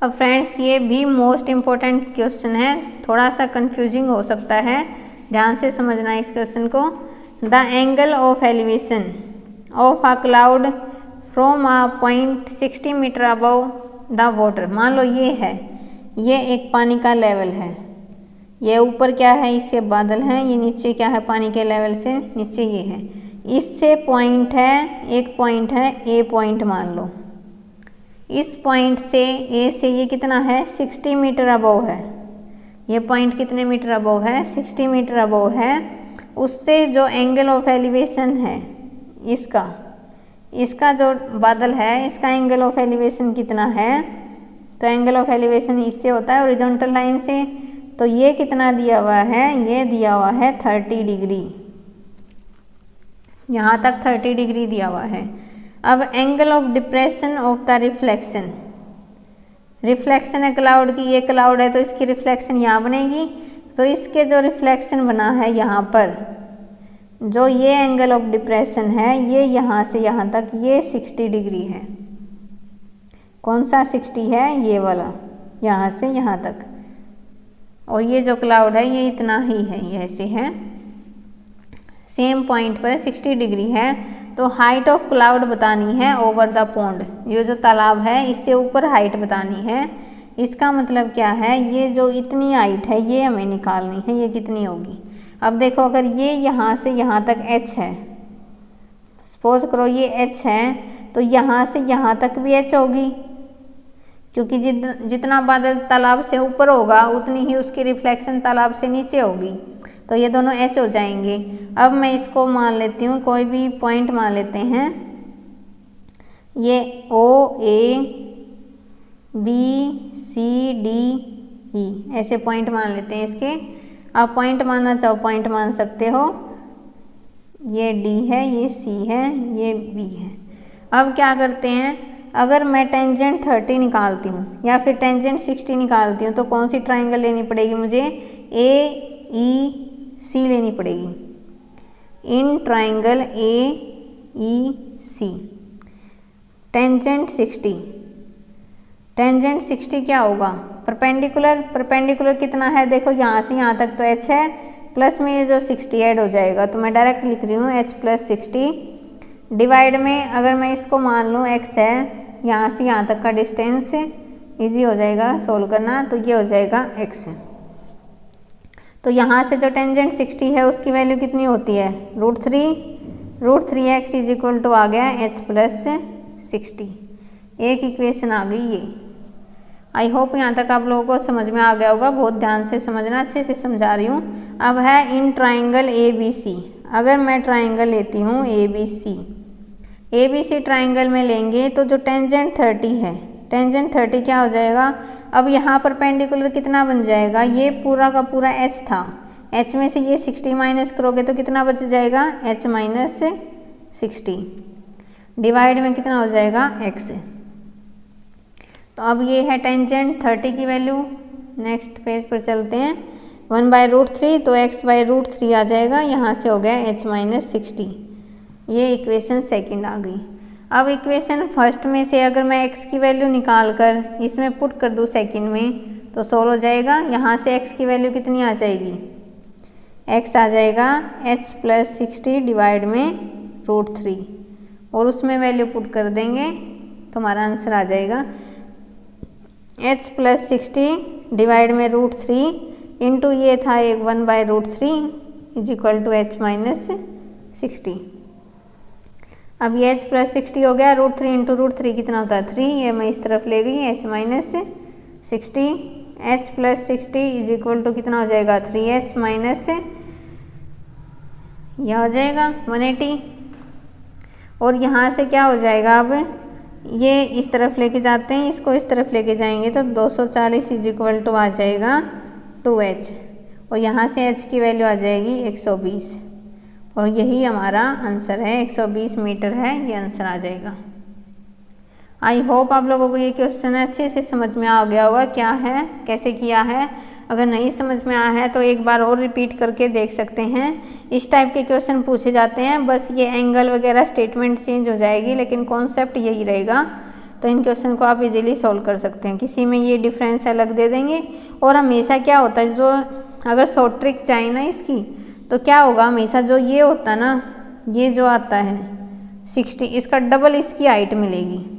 अब फ्रेंड्स ये भी मोस्ट इम्पोर्टेंट क्वेश्चन है, थोड़ा सा कंफ्यूजिंग हो सकता है, ध्यान से समझना इस क्वेश्चन को। The angle of elevation of a cloud from a point 60 metre above the water. मान लो ये है, ये एक पानी का लेवल है, ये ऊपर क्या है, इससे बादल हैं, ये नीचे क्या है, पानी के लेवल से नीचे ये है, इससे पॉइंट है, एक पॉइंट है ए पॉइंट मान लो, इस पॉइंट से ए से ये कितना है 60 मीटर अबव है, ये पॉइंट कितने मीटर अबव है 60 मीटर अबव है। उससे जो एंगल ऑफ एलिवेशन है इसका जो बादल है इसका एंगल ऑफ एलिवेशन कितना है, तो एंगल ऑफ एलिवेशन इससे होता है हॉरिजॉन्टल लाइन से, तो ये कितना दिया हुआ है, ये दिया हुआ है 30 डिग्री, यहाँ तक 30 डिग्री दिया हुआ है। अब angle of depression of the reflection, reflection है क्लाउड की, ये क्लाउड है तो इसकी रिफ्लेक्शन यहाँ बनेगी, तो इसके जो रिफ्लेक्शन बना है यहाँ पर, जो ये एंगल ऑफ डिप्रेशन है ये यहाँ से यहाँ तक ये 60 डिग्री है। कौन सा 60 है, ये वाला, यहाँ से यहाँ तक, और ये जो क्लाउड है ये इतना ही है, ये ऐसे है, सेम पॉइंट पर 60 डिग्री है। तो हाइट ऑफ क्लाउड बतानी है ओवर द पॉन्ड, ये जो तालाब है इससे ऊपर हाइट बतानी है। इसका मतलब क्या है, ये जो इतनी हाइट है ये हमें निकालनी है, ये कितनी होगी। अब देखो अगर ये यहाँ से यहाँ तक h है, सपोज करो ये h है, तो यहाँ से यहाँ तक भी h होगी, क्योंकि जितना बादल तालाब से ऊपर होगा उतनी ही उसकी रिफ्लेक्शन तालाब से नीचे होगी, तो ये दोनों h हो जाएंगे। अब मैं इसको मान लेती हूँ, कोई भी पॉइंट मान लेते हैं, ये O A B C D E ऐसे पॉइंट मान लेते हैं इसके। आप पॉइंट मानना चाहो पॉइंट मान सकते हो, ये D है, ये C है, ये B है। अब क्या करते हैं, अगर मैं टेंजेंट 30 निकालती हूँ या फिर टेंजेंट 60 निकालती हूँ, तो कौन सी ट्राइंगल लेनी पड़ेगी मुझे, AEC लेनी पड़ेगी। In triangle AEC tangent 60, tangent 60 क्या होगा, परपेंडिकुलर, परपेंडिकुलर कितना है, देखो यहाँ से यहाँ तक तो h है, प्लस में जो 60 ऐड हो जाएगा, तो मैं डायरेक्ट लिख रही हूँ h प्लस 60 डिवाइड में, अगर मैं इसको मान लूँ x है, यहाँ से यहाँ तक का डिस्टेंस इजी हो जाएगा सोल्व करना, तो ये हो जाएगा x। तो यहाँ से जो टेंजेंट 60 है उसकी वैल्यू कितनी होती है, √3x इज इक्वल टू आ गया h प्लस 60। एक इक्वेशन आ गई ये। आई होप यहाँ तक आप लोगों को समझ में आ गया होगा, बहुत ध्यान से समझना, अच्छे से समझा रही हूँ। अब है इन ट्राइंगल ABC, अगर मैं ट्राइंगल लेती हूँ ABC, ABC ट्राइंगल में लेंगे तो जो टेंजेंट 30 है, टेंजेंट 30 क्या हो जाएगा, अब यहाँ परपेंडिकुलर कितना बन जाएगा, ये पूरा का पूरा h था, h में से ये 60 माइनस करोगे तो कितना बच जाएगा, h माइनस 60 डिवाइड में कितना हो जाएगा, x। तो अब ये है टेंजेंट 30 की वैल्यू। नेक्स्ट पेज पर चलते हैं, 1/√3 तो x/√3 आ जाएगा, यहाँ से हो गया h माइनस 60। ये इक्वेशन सेकंड आ गई। अब इक्वेशन फर्स्ट में से अगर मैं x की वैल्यू निकाल कर इसमें पुट कर दूँ सेकंड में तो सोल्व हो जाएगा। यहाँ से x की वैल्यू कितनी आ जाएगी, x आ जाएगा h + 60 डिवाइड में √3 और उसमें वैल्यू पुट कर देंगे तो हमारा आंसर आ जाएगा h + 60 डिवाइड में √3 इंटू ये था एक 1/√3 = h माइनस 60। अब ये h + 60 हो गया, √3 इंटू √3 कितना होता है 3, ये मैं इस तरफ ले गई, h माइनस 60, h + 60 = कितना हो जाएगा 3h माइनस, यह हो जाएगा 180। और यहाँ से क्या हो जाएगा, अब ये इस तरफ लेके जाते हैं, इसको इस तरफ लेके जाएंगे तो 240 = आ जाएगा 2h और यहाँ से h की वैल्यू आ जाएगी 120 और यही हमारा आंसर है, 120 मीटर है, ये आंसर आ जाएगा। आई होप आप लोगों को ये क्वेश्चन अच्छे से समझ में आ गया होगा, क्या है कैसे किया है। अगर नहीं समझ में आया है तो एक बार और रिपीट करके देख सकते हैं। इस टाइप के क्वेश्चन पूछे जाते हैं, बस ये एंगल वगैरह स्टेटमेंट चेंज हो जाएगी लेकिन कॉन्सेप्ट यही रहेगा। तो इन क्वेश्चन को आप इजीली सॉल्व कर सकते हैं, किसी में ये डिफरेंस अलग दे देंगे। और हमेशा क्या होता है, जो अगर शॉर्ट ट्रिक चाहिए ना इसकी, तो क्या होगा, हमेशा जो ये होता है ना, ये जो आता है 60, इसका डबल इसकी हाइट मिलेगी।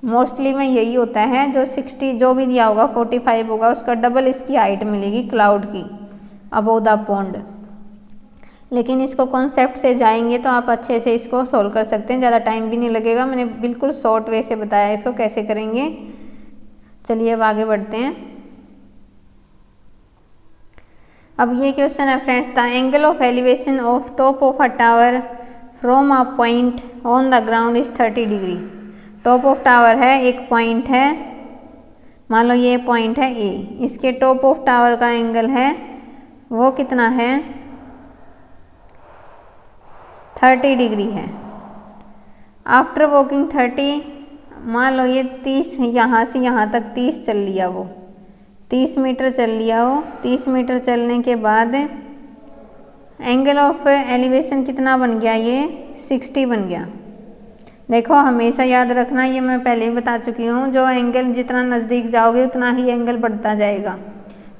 मोस्टली में यही होता है, जो 60 जो भी दिया होगा 45 होगा, उसका डबल इसकी हाइट मिलेगी क्लाउड की अबव द पॉन्ड। लेकिन इसको कॉन्सेप्ट से जाएंगे तो आप अच्छे से इसको सॉल्व कर सकते हैं, ज़्यादा टाइम भी नहीं लगेगा। मैंने बिल्कुल शॉर्ट वे से बताया इसको कैसे करेंगे। चलिए अब आगे बढ़ते हैं। अब ये क्वेश्चन है friends, the angle of elevation of top of a tower from a point on the ground is 30 degree. Top of tower है, एक पॉइंट है, मान लो ये पॉइंट है ए, इसके टॉप ऑफ टावर का एंगल है वो कितना है 30 डिग्री है। आफ्टर वॉकिंग 30, मान लो ये 30, यहाँ से यहाँ तक 30 चल लिया, वो 30 मीटर चल लिया हो। 30 मीटर चलने के बाद एंगल ऑफ एलिवेशन कितना बन गया, ये 60 बन गया। देखो हमेशा याद रखना, ये मैं पहले ही बता चुकी हूँ, जो एंगल जितना नज़दीक जाओगे उतना ही एंगल बढ़ता जाएगा।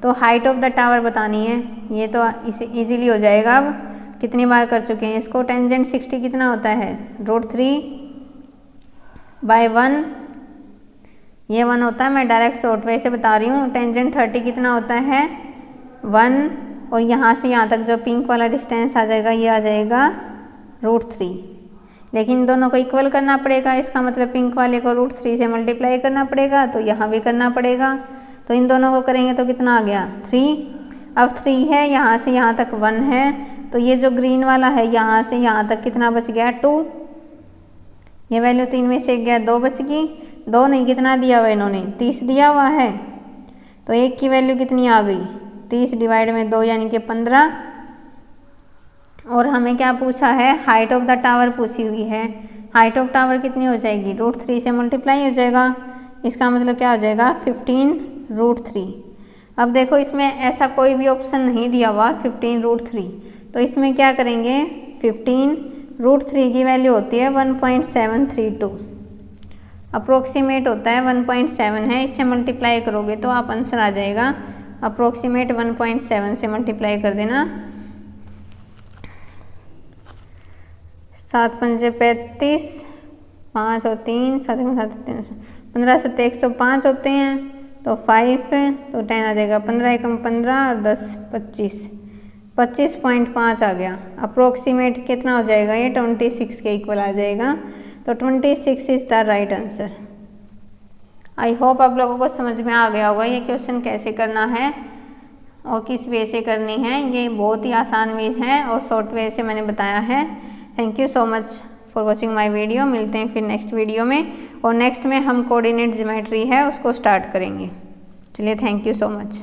तो हाइट ऑफ द टावर बतानी है, ये तो इजीली हो जाएगा। अब कितनी बार कर चुके हैं इसको। टेंजेंट 60 कितना होता है √3/1, ये 1 होता है, मैं डायरेक्ट शॉर्ट वे से बता रही हूँ। टेंजेंट 30 कितना होता है 1, और यहाँ से यहाँ तक जो पिंक वाला डिस्टेंस आ जाएगा ये आ जाएगा √3। लेकिन दोनों को इक्वल करना पड़ेगा, इसका मतलब पिंक वाले को √3 से मल्टीप्लाई करना पड़ेगा, तो यहाँ भी करना पड़ेगा। तो इन दोनों को करेंगे तो कितना आ गया 3। अब 3 है, यहाँ से यहाँ तक 1 है, तो ये जो ग्रीन वाला है यहाँ से यहाँ तक कितना बच गया 2। ये वैल्यू 3 में से गया 2 बच गई। 2 नहीं, कितना दिया हुआ इन्होंने 30 दिया हुआ है, तो 1 की वैल्यू कितनी आ गई 30 डिवाइड में 2 यानी कि 15। और हमें क्या पूछा है, हाइट ऑफ द टावर पूछी हुई है। हाइट ऑफ टावर कितनी हो जाएगी √3 से मल्टीप्लाई हो जाएगा, इसका मतलब क्या हो जाएगा 15√3। अब देखो इसमें ऐसा कोई भी ऑप्शन नहीं दिया हुआ 15√3, तो इसमें क्या करेंगे 15√3 की वैल्यू होती है 1.732, अप्रोक्सीमेट होता है 1.7 है, इससे मल्टीप्लाई करोगे तो आप आंसर आ जाएगा अप्रोक्सीमेट 1.7 से मल्टीप्लाई कर देना। 7 पंजे 35, 5 और 3, 7 15 7 105 होते हैं, तो 5 तो 10 आ जाएगा, 15 एकम 15 और 10 25, 25.5 आ गया। अप्रोक्सीमेट कितना हो जाएगा ये 26 के इक्वल आ जाएगा, तो 26 is the right answer. I hope आप लोगों को समझ में आ गया होगा ये क्वेश्चन कैसे करना है और किस वे से करनी है। ये बहुत ही आसान वे है और शॉर्ट वे से मैंने बताया है। Thank you so much. For watching my video. मिलते हैं फिर नेक्स्ट वीडियो में, और नेक्स्ट में हम कोऑर्डिनेट ज्योमेट्री है उसको स्टार्ट करेंगे। चलिए, थैंक यू सो मच।